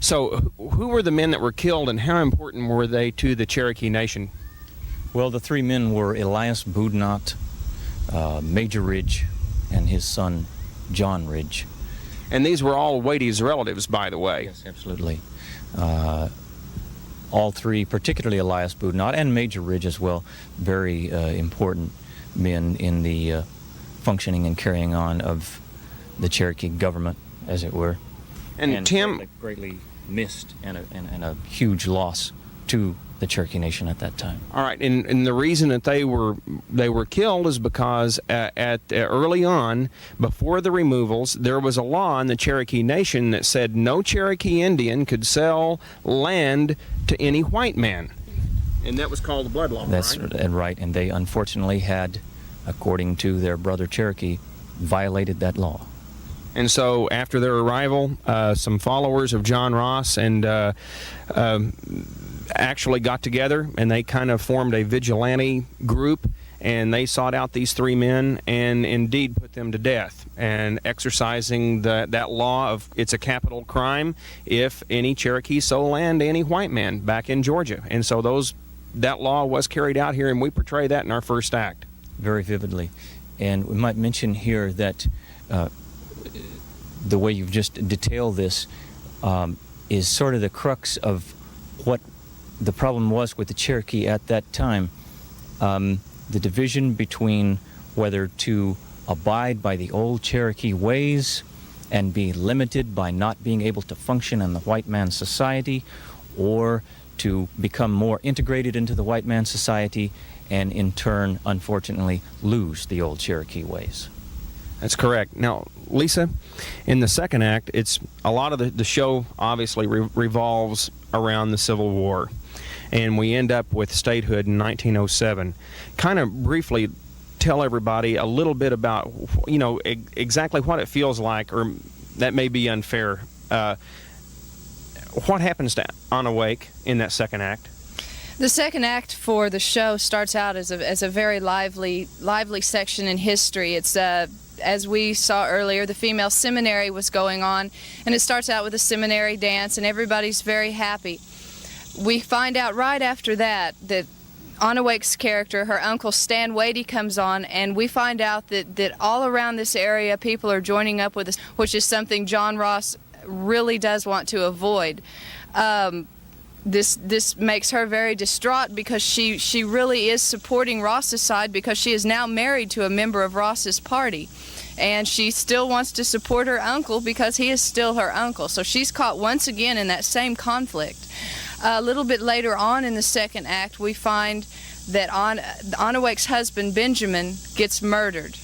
so who were the men that were killed, and how important were they to the Cherokee Nation? Well, the three men were Elias Boudinot, Major Ridge, and his son, John Ridge. And these were all Wadey's relatives, by the way. Yes, absolutely. All three, particularly Elias Boudinot and Major Ridge as well, very important men in the functioning and carrying on of the Cherokee government, as it were. And Tim, greatly missed and a huge loss to the Cherokee Nation at that time. All right, and the reason that they were killed is because early on, before the removals, there was a law in the Cherokee Nation that said no Cherokee Indian could sell land to any white man, and that was called the Blood Law. That's right? Right, and they unfortunately had, according to their brother Cherokee, violated that law. And so after their arrival, some followers of John Ross and actually got together, and they kind of formed a vigilante group, and they sought out these three men and indeed put them to death, and exercising that law of it's a capital crime if any Cherokee sold land to any white man back in Georgia. And so that law was carried out here, and we portray that in our first act. Very vividly. And we might mention here that the way you've just detailed this is sort of the crux of what the problem was with the Cherokee at that time. The division between whether to abide by the old Cherokee ways and be limited by not being able to function in the white man's society, or to become more integrated into the white man's society and in turn, unfortunately, lose the old Cherokee ways. That's correct. Now, Lisa, in the second act, it's a lot of the show obviously revolves around the Civil War, and we end up with statehood in 1907. Kind of briefly, tell everybody a little bit about, you know, exactly what it feels like, or that may be unfair. What happens to On Awake in that second act? The second act for the show starts out as a very lively section in history. It's as we saw earlier, the female seminary was going on, and it starts out with a seminary dance, and everybody's very happy. We find out right after that On Awake's character, her uncle Stan Wadey, comes on, and we find out that all around this area people are joining up with us, which is something John Ross really does want to avoid. This makes her very distraught, because she really is supporting Ross's side, because she is now married to a member of Ross's party, and she still wants to support her uncle because he is still her uncle. So she's caught once again in that same conflict. A little bit later on in the second act, we find that On Awake's husband Benjamin gets murdered.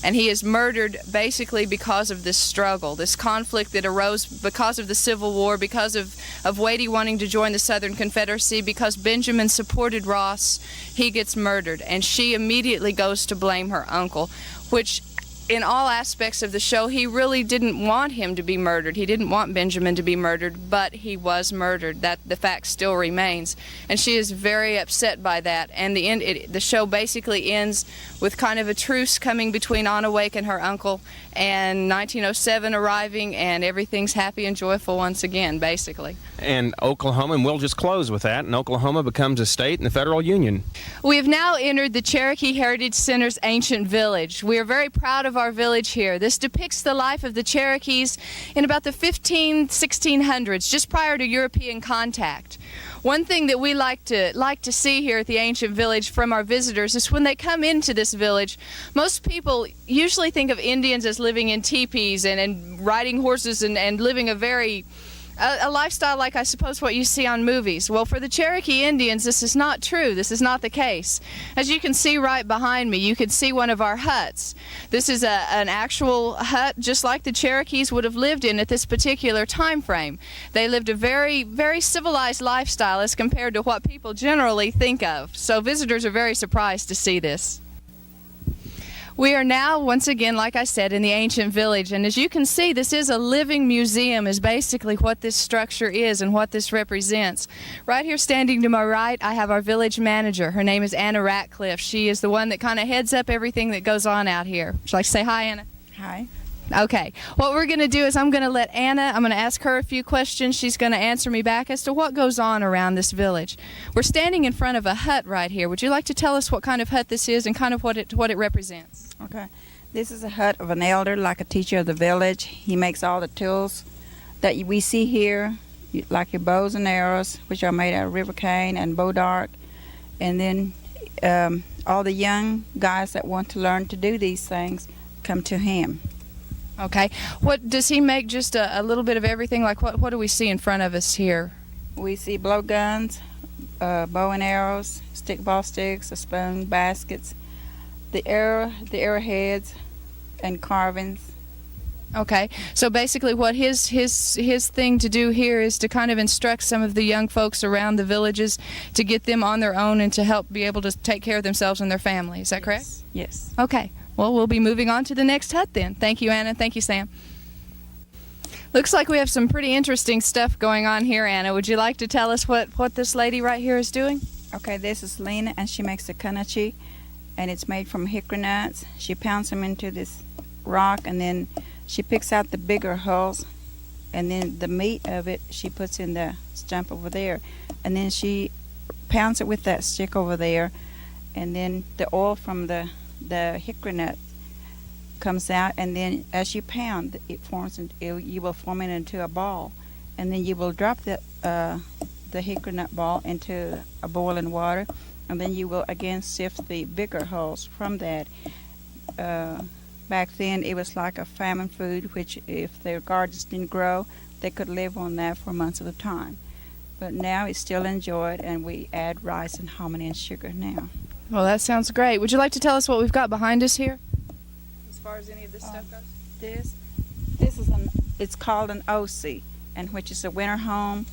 And he is murdered basically because of this struggle, this conflict that arose because of the Civil War, because of Wadey wanting to join the Southern Confederacy, because Benjamin supported Ross. He gets murdered, and she immediately goes to blame her uncle, which in all aspects of the show, he really didn't want him to be murdered. He didn't want Benjamin to be murdered, but he was murdered. That the fact still remains, and she is very upset by that. And the show basically ends with kind of a truce coming between On Awake and her uncle, and 1907 arriving, and everything's happy and joyful once again, basically. And Oklahoma, and we'll just close with that, and Oklahoma becomes a state in the federal union. We have now entered the Cherokee Heritage Center's ancient village. We are very proud of our village here. This depicts the life of the Cherokees in about the 1600s, just prior to European contact. One thing that we like to see here at the ancient village from our visitors is when they come into this village, most people usually think of Indians as living in teepees and riding horses and living a lifestyle like, I suppose, what you see on movies. Well, for the Cherokee Indians, this is not true. This is not the case. As you can see right behind me, you can see one of our huts. This is an actual hut just like the Cherokees would have lived in at this particular time frame. They lived a very, very civilized lifestyle as compared to what people generally think of. So visitors are very surprised to see this. We are now, once again, like I said, in the ancient village, and as you can see, this is a living museum, is basically what this structure is and what this represents. Right here standing to my right, I have our village manager. Her name is Anna Ratcliffe. She is the one that kind of heads up everything that goes on out here. Would you like to say hi, Anna? Hi. Okay, what we're going to do is I'm going to ask her a few questions. She's going to answer me back as to what goes on around this village. We're standing in front of a hut right here. Would you like to tell us what kind of hut this is and kind of what it represents? Okay. This is a hut of an elder, like a teacher of the village. He makes all the tools that we see here, like your bows and arrows, which are made out of river cane and bow dart. And then all the young guys that want to learn to do these things come to him. Okay. What does he make? Just a little bit of everything? Like what do we see in front of us here? We see blowguns, bow and arrows, stickball sticks, a spoon, baskets, the arrowheads, and carvings. Okay. So basically what his thing to do here is to kind of instruct some of the young folks around the villages to get them on their own and to help be able to take care of themselves and their family. Is that correct? Yes. Okay. Well, we'll be moving on to the next hut then. Thank you, Anna. Thank you, Sam. Looks like we have some pretty interesting stuff going on here, Anna. Would you like to tell us what this lady right here is doing? Okay, this is Lena, and she makes a kanachi, and it's made from hickory nuts. She pounds them into this rock, and then she picks out the bigger hulls, and then the meat of it she puts in the stump over there, and then she pounds it with that stick over there, and then the oil from the hickory nut comes out, and then as you pound, you will form it into a ball, and then you will drop the hickory nut ball into a boiling water, and then you will again sift the bigger hulls from that. Back then it was like a famine food, which if their gardens didn't grow, they could live on that for months at a time. But now it's still enjoyed, and we add rice and hominy and sugar now. Well, that sounds great. Would you like to tell us what we've got behind us here? As far as any of this stuff goes? This is it's called an OC, and which is a winter home.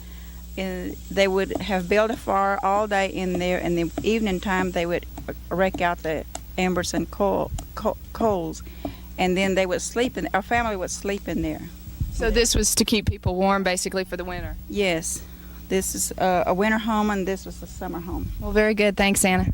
They would have built a fire all day in there, and the evening time they would rake out the embers and coals, and then they would sleep in. Our family would sleep in there. So this was to keep people warm, basically, for the winter. Yes, this is a winter home, and this was a summer home. Well, very good. Thanks, Anna.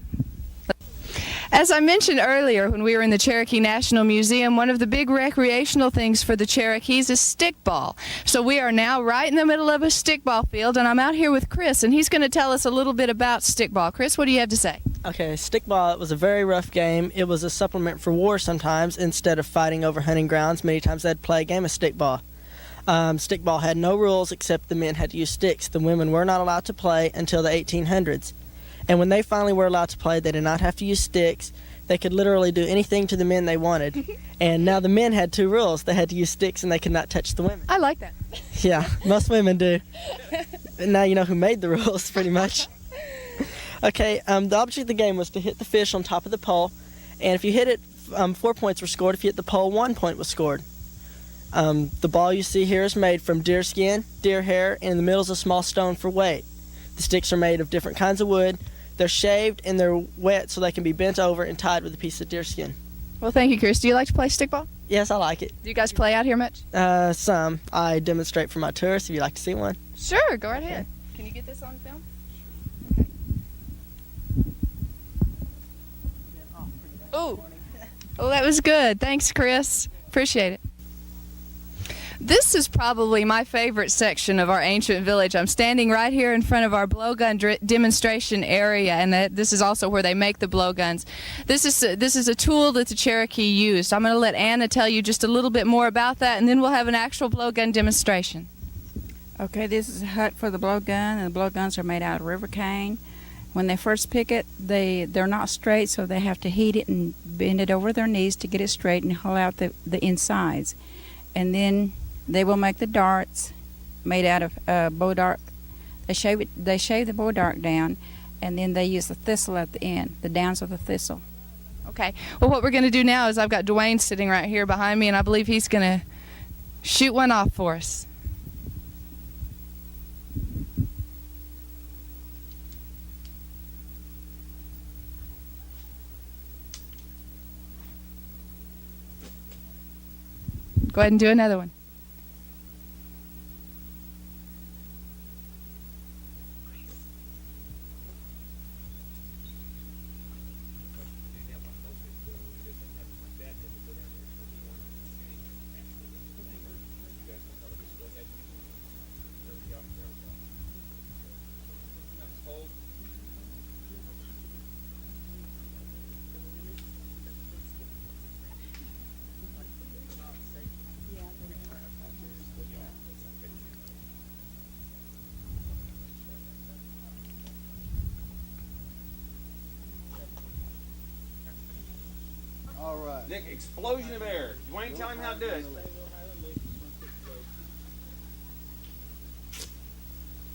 As I mentioned earlier when we were in the Cherokee National Museum, one of the big recreational things for the Cherokees is stickball. So we are now right in the middle of a stickball field, and I'm out here with Chris, and he's going to tell us a little bit about stickball. Chris, what do you have to say? Okay, stickball, it was a very rough game. It was a supplement for war sometimes. Instead of fighting over hunting grounds, many times they'd play a game of stickball. Stickball had no rules except the men had to use sticks. The women were not allowed to play until the 1800s. And when they finally were allowed to play, they did not have to use sticks. They could literally do anything to the men they wanted. And now the men had two rules. They had to use sticks and they could not touch the women. I like that. Yeah, most women do. And now you know who made the rules, pretty much. Okay, the object of the game was to hit the fish on top of the pole. And if you hit it, 4 points were scored. If you hit the pole, 1 point was scored. The ball you see here is made from deer skin, deer hair, and in the middle is a small stone for weight. The sticks are made of different kinds of wood. They're shaved and they're wet so they can be bent over and tied with a piece of deer skin. Well, thank you, Chris. Do you like to play stickball? Yes, I like it. Do you guys play out here much? Some. I demonstrate for my tourists if you'd like to see one. Sure, go right ahead. Can you get this on film? Okay. Ooh. Oh, that was good. Thanks, Chris. Appreciate it. This is probably my favorite section of our ancient village. I'm standing right here in front of our blowgun demonstration area, and this is also where they make the blowguns. This is a tool that the Cherokee used. I'm going to let Anna tell you just a little bit more about that, and then we'll have an actual blowgun demonstration. Okay, this is a hut for the blowgun, and the blowguns are made out of river cane. When they first pick it, they're not straight, so they have to heat it and bend it over their knees to get it straight and hull out the insides. And then they will make the darts made out of bow dart. They shave the bow dart down, and then they use the thistle at the end, the downs of the thistle. Okay. Well, what we're going to do now is I've got Dwayne sitting right here behind me, and I believe he's going to shoot one off for us. Go ahead and do another one. All right. Nick, explosion of air. Dwayne, tell him how to do it.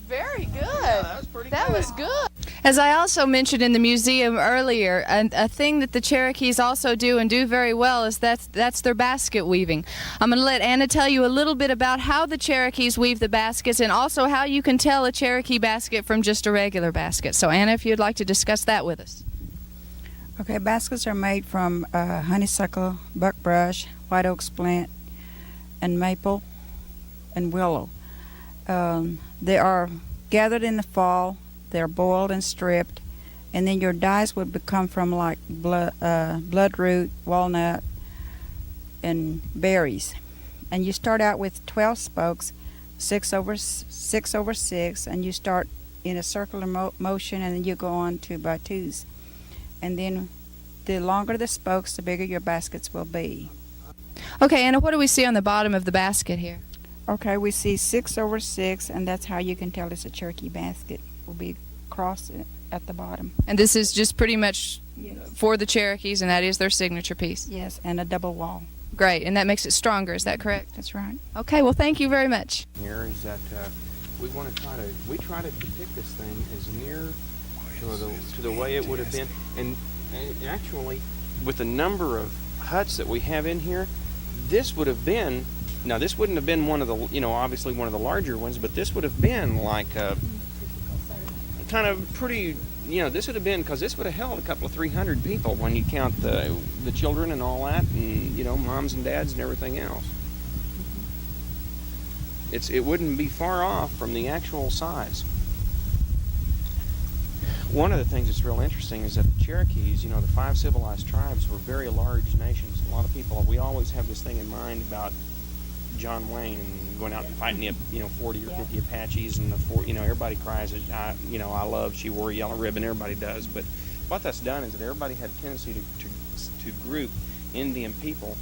Very good. Yeah, that was pretty That good. was good. As I also mentioned in the museum earlier, a thing that the Cherokees also do and do very well is that's their basket weaving. I'm going to let Anna tell you a little bit about how the Cherokees weave the baskets and also how you can tell a Cherokee basket from just a regular basket. So Anna, if you'd like to discuss that with us. Okay, baskets are made from honeysuckle, buckbrush, white oak splint, and maple and willow. They are gathered in the fall. They're boiled and stripped, and then your dyes would become from like bloodroot, walnut, and berries. And you start out with 12 spokes, 6 over 6, and you start in a circular motion, and then you go on 2 by 2s. And then the longer the spokes, the bigger your baskets will be. Okay, Anna, what do we see on the bottom of the basket here? Okay, we see 6 over 6, and that's how you can tell it's a Cherokee basket. Will be crossed at the bottom. And this is just pretty much Yes. for the Cherokees, and that is their signature piece. Yes, and a double wall. Great, and that makes it stronger, is that correct? That's right. Okay, well, thank you very much. Here is that we try to depict this thing as near to the way it would have been, and actually, with the number of huts that we have in here, this would have been. Now, this wouldn't have been one of the, obviously one of the larger ones, but this would have been like a kind of pretty this would have been, because this would have held a couple of 300 people when you count the children and all that, and moms and dads and everything else. It wouldn't be far off from the actual size. One of the things that's real interesting is that the Cherokees, the 5 civilized tribes, were very large nations. A lot of people, we always have this thing in mind about John Wayne and going out and fighting the 40 or 50 Apaches, and everybody cries, I love, she wore a yellow ribbon, everybody does. But what that's done is that everybody had a tendency to group Indian people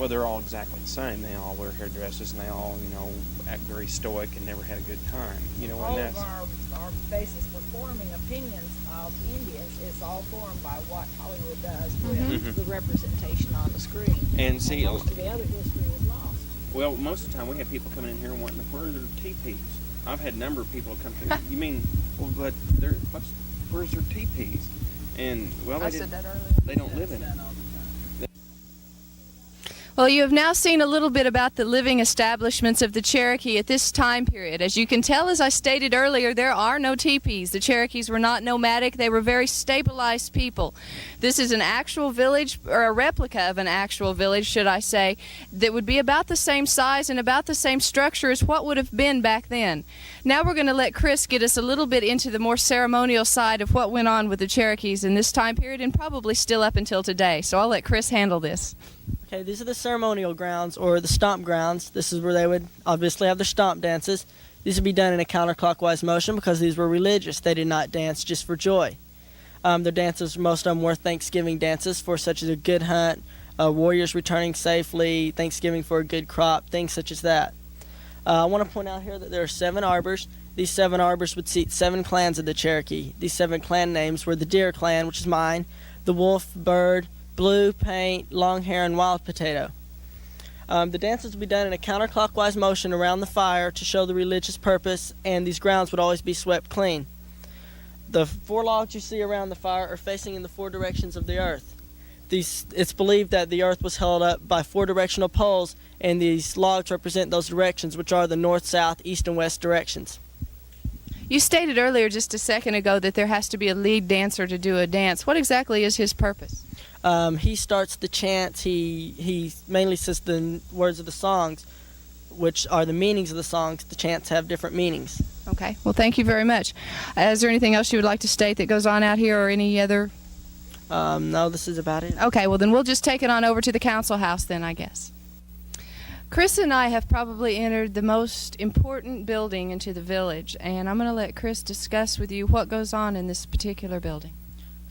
they're all exactly the same. They all wear hairdresses, and they all, act very stoic and never had a good time. All of our basis for forming opinions of Indians is all formed by what Hollywood does with the representation on the screen. And see, most of the other history is lost. Well, most of the time we have people coming in here wanting to where's their teepees. I've had a number of people come through. You mean, well, but where's their teepees? And I said that earlier. They don't live in it. Well, you have now seen a little bit about the living establishments of the Cherokee at this time period. As you can tell, as I stated earlier, there are no teepees. The Cherokees were not nomadic. They were very stabilized people. This is an actual village, or a replica of an actual village, should I say, that would be about the same size and about the same structure as what would have been back then. Now we're going to let Chris get us a little bit into the more ceremonial side of what went on with the Cherokees in this time period, and probably still up until today. So I'll let Chris handle this. Okay, these are the ceremonial grounds, or the stomp grounds. This is where they would obviously have their stomp dances. These would be done in a counterclockwise motion because these were religious. They did not dance just for joy. Their dances, most of them were Thanksgiving dances for such as a good hunt, warriors returning safely, Thanksgiving for a good crop, things such as that. I want to point out here that there are 7 arbors. These 7 arbors would seat 7 clans of the Cherokee. These 7 clan names were the Deer Clan, which is mine, the Wolf, Bird, Blue, Paint, Long Hair, and Wild Potato. The dances would be done in a counterclockwise motion around the fire to show the religious purpose, and these grounds would always be swept clean. The 4 logs you see around the fire are facing in the 4 directions of the earth. It's believed that the earth was held up by 4 directional poles, and these logs represent those directions, which are the north, south, east, and west directions. You stated earlier just a second ago that there has to be a lead dancer to do a dance. What exactly is his purpose? He starts the chants. He mainly says the words of the songs, which are the meanings of the songs. The chants have different meanings. Okay. Well, thank you very much. Is there anything else you would like to state that goes on out here, or any other? No, this is about it. Okay. Well, then we'll just take it on over to the council house then, I guess. Chris and I have probably entered the most important building into the village, and I'm going to let Chris discuss with you what goes on in this particular building.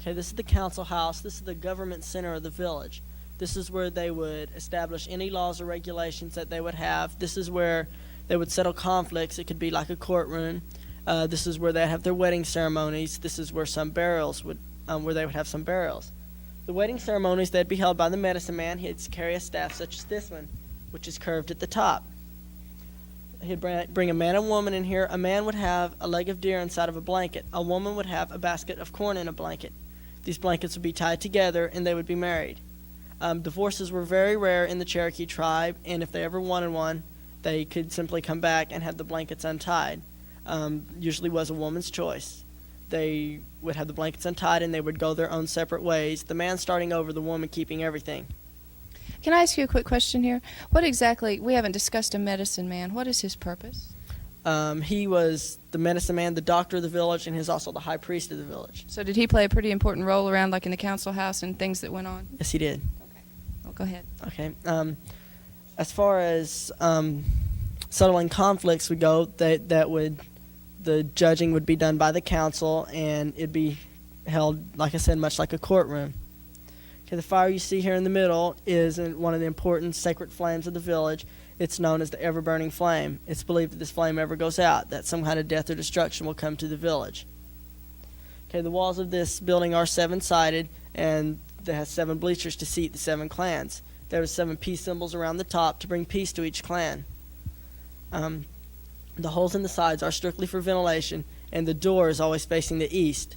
Okay, this is the council house. This is the government center of the village. This is where they would establish any laws or regulations that they would have. This is where they would settle conflicts. It could be like a courtroom. This is where they have their wedding ceremonies. This is where some burials would, where they would have some burials. The wedding ceremonies, they'd be held by the medicine man. He'd carry a staff such as this one, which is curved at the top. He'd bring a man and woman in here. A man would have a leg of deer inside of a blanket. A woman would have a basket of corn in a blanket. These blankets would be tied together, and they would be married. Divorces were very rare in the Cherokee tribe, and if they ever wanted one, they could simply come back and have the blankets untied. Usually was a woman's choice. They would have the blankets untied, and they would go their own separate ways, the man starting over, the woman keeping everything. Can I ask you a quick question here? What exactly, we haven't discussed a medicine man. What is his purpose? He was the medicine man, the doctor of the village, and he's also the high priest of the village. So did he play a pretty important role around, like in the council house and things that went on? Yes, he did. Okay. Well, go ahead. Okay. As far as settling conflicts would go, the judging would be done by the council, and it'd be held, like I said, much like a courtroom. Okay, the fire you see here in the middle is one of the important sacred flames of the village. It's known as the ever-burning flame. It's believed that this flame ever goes out, that some kind of death or destruction will come to the village. Okay, the walls of this building are 7-sided, and they have 7 bleachers to seat the 7 clans. There are 7 peace symbols around the top to bring peace to each clan. The holes in the sides are strictly for ventilation, and the door is always facing the east.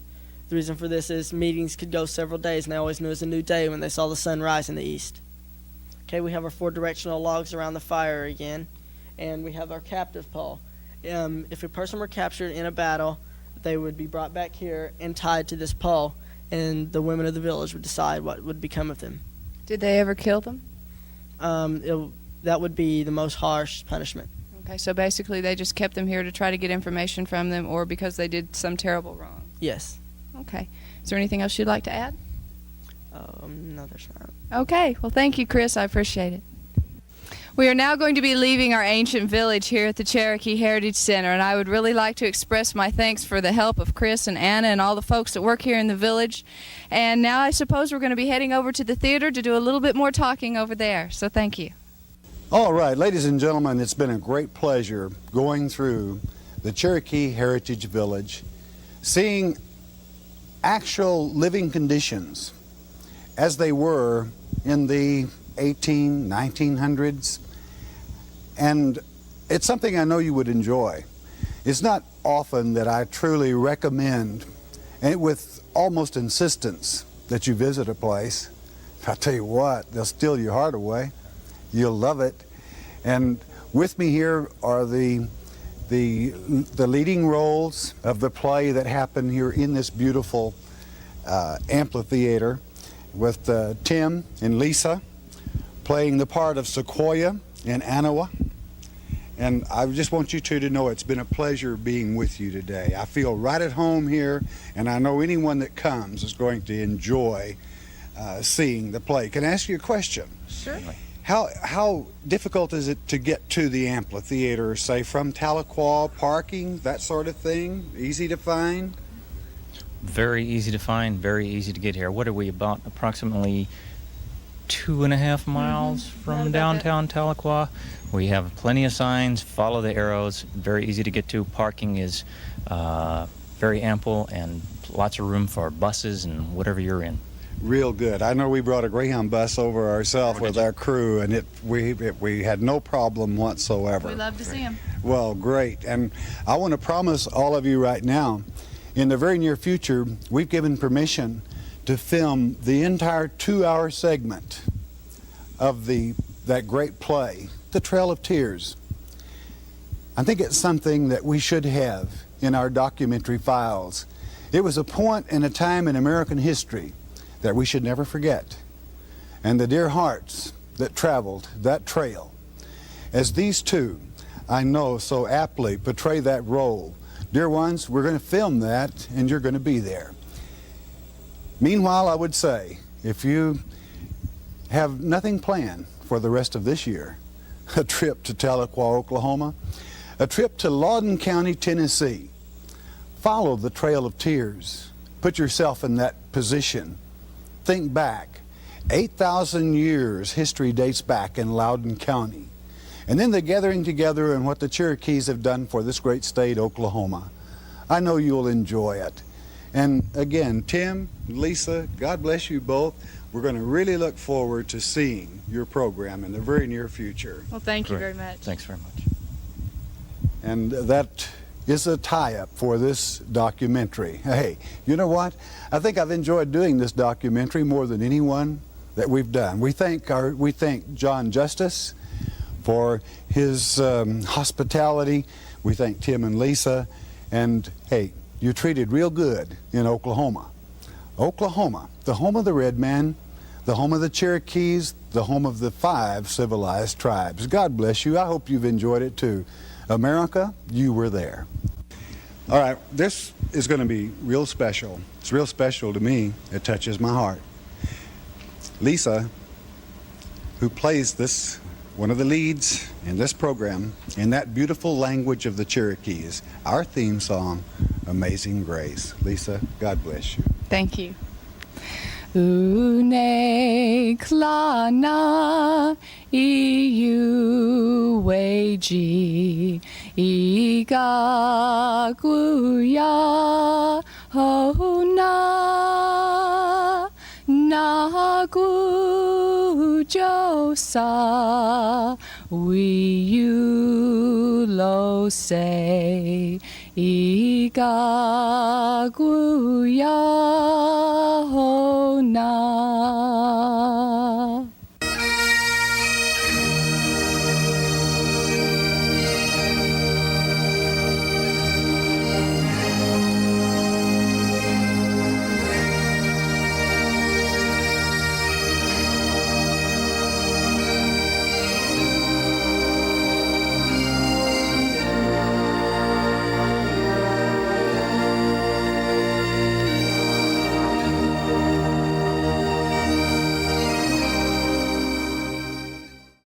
The reason for this is meetings could go several days, and they always knew it was a new day when they saw the sun rise in the east. Okay, we have our 4 directional logs around the fire again, and we have our captive pole. If a person were captured in a battle, they would be brought back here and tied to this pole, and the women of the village would decide what would become of them. Did they ever kill them? That would be the most harsh punishment. Okay, so basically they just kept them here to try to get information from them, or because they did some terrible wrong. Yes. Okay. Is there anything else you'd like to add? No, there's not. Okay. Well, thank you, Chris. I appreciate it. We are now going to be leaving our ancient village here at the Cherokee Heritage Center, and I would really like to express my thanks for the help of Chris and Anna and all the folks that work here in the village. And now I suppose we're going to be heading over to the theater to do a little bit more talking over there. So thank you. All right, ladies and gentlemen, it's been a great pleasure going through the Cherokee Heritage Village, seeing actual living conditions as they were in the 1900s, and it's something I know you would enjoy. It's not often that I truly recommend, and with almost insistence, that you visit a place. I'll tell you what, they'll steal your heart away. You'll love it. And with me here are the leading roles of the play that happened here in this beautiful amphitheater, with Tim and Lisa playing the part of Sequoia and Anawa. And I just want you two to know it's been a pleasure being with you today. I feel right at home here, and I know anyone that comes is going to enjoy seeing the play. Can I ask you a question? Sure. How difficult is it to get to the amphitheater, say from Tahlequah, parking, that sort of thing? Easy to find? Very easy to find, very easy to get here. What are we, about approximately 2.5 miles from downtown Tahlequah? We have plenty of signs, follow the arrows, very easy to get to. Parking is very ample and lots of room for buses and whatever you're in. Real good. I know we brought a Greyhound bus over ourselves with our crew, and we had no problem whatsoever. We love to see them. Well, great. And I want to promise all of you right now, in the very near future, we've given permission to film the entire 2-hour segment of that great play, The Trail of Tears. I think it's something that we should have in our documentary files. It was a point and a time in American history that we should never forget. And the dear hearts that traveled that trail, as these two, I know, so aptly portray that role. Dear ones, we're going to film that, and you're going to be there. Meanwhile, I would say, if you have nothing planned for the rest of this year, a trip to Tahlequah, Oklahoma, a trip to Loudoun County, Tennessee, follow the Trail of Tears. Put yourself in that position. Think back. 8,000 years history dates back in Loudoun County. And then the gathering together and what the Cherokees have done for this great state, Oklahoma. I know you'll enjoy it. And again, Tim, Lisa, God bless you both. We're going to really look forward to seeing your program in the very near future. Well, thank you Great. very much. Thanks very much. And that is a tie-up for this documentary. Hey, you know what? I think I've enjoyed doing this documentary more than anyone that we've done. We thank John Justice for his hospitality. We thank Tim and Lisa. And hey, you're treated real good in Oklahoma. Oklahoma, the home of the red man, the home of the Cherokees, the home of the 5 civilized tribes. God bless you. I hope you've enjoyed it too. America, you were there. All right, this is going to be real special. It's real special to me. It touches my heart. Lisa, who plays one of the leads in this program, in that beautiful language of the Cherokees, our theme song, Amazing Grace. Lisa, God bless you. Thank you. Une klana iu weji iga guya hona nagu josa wiu lo se iga guya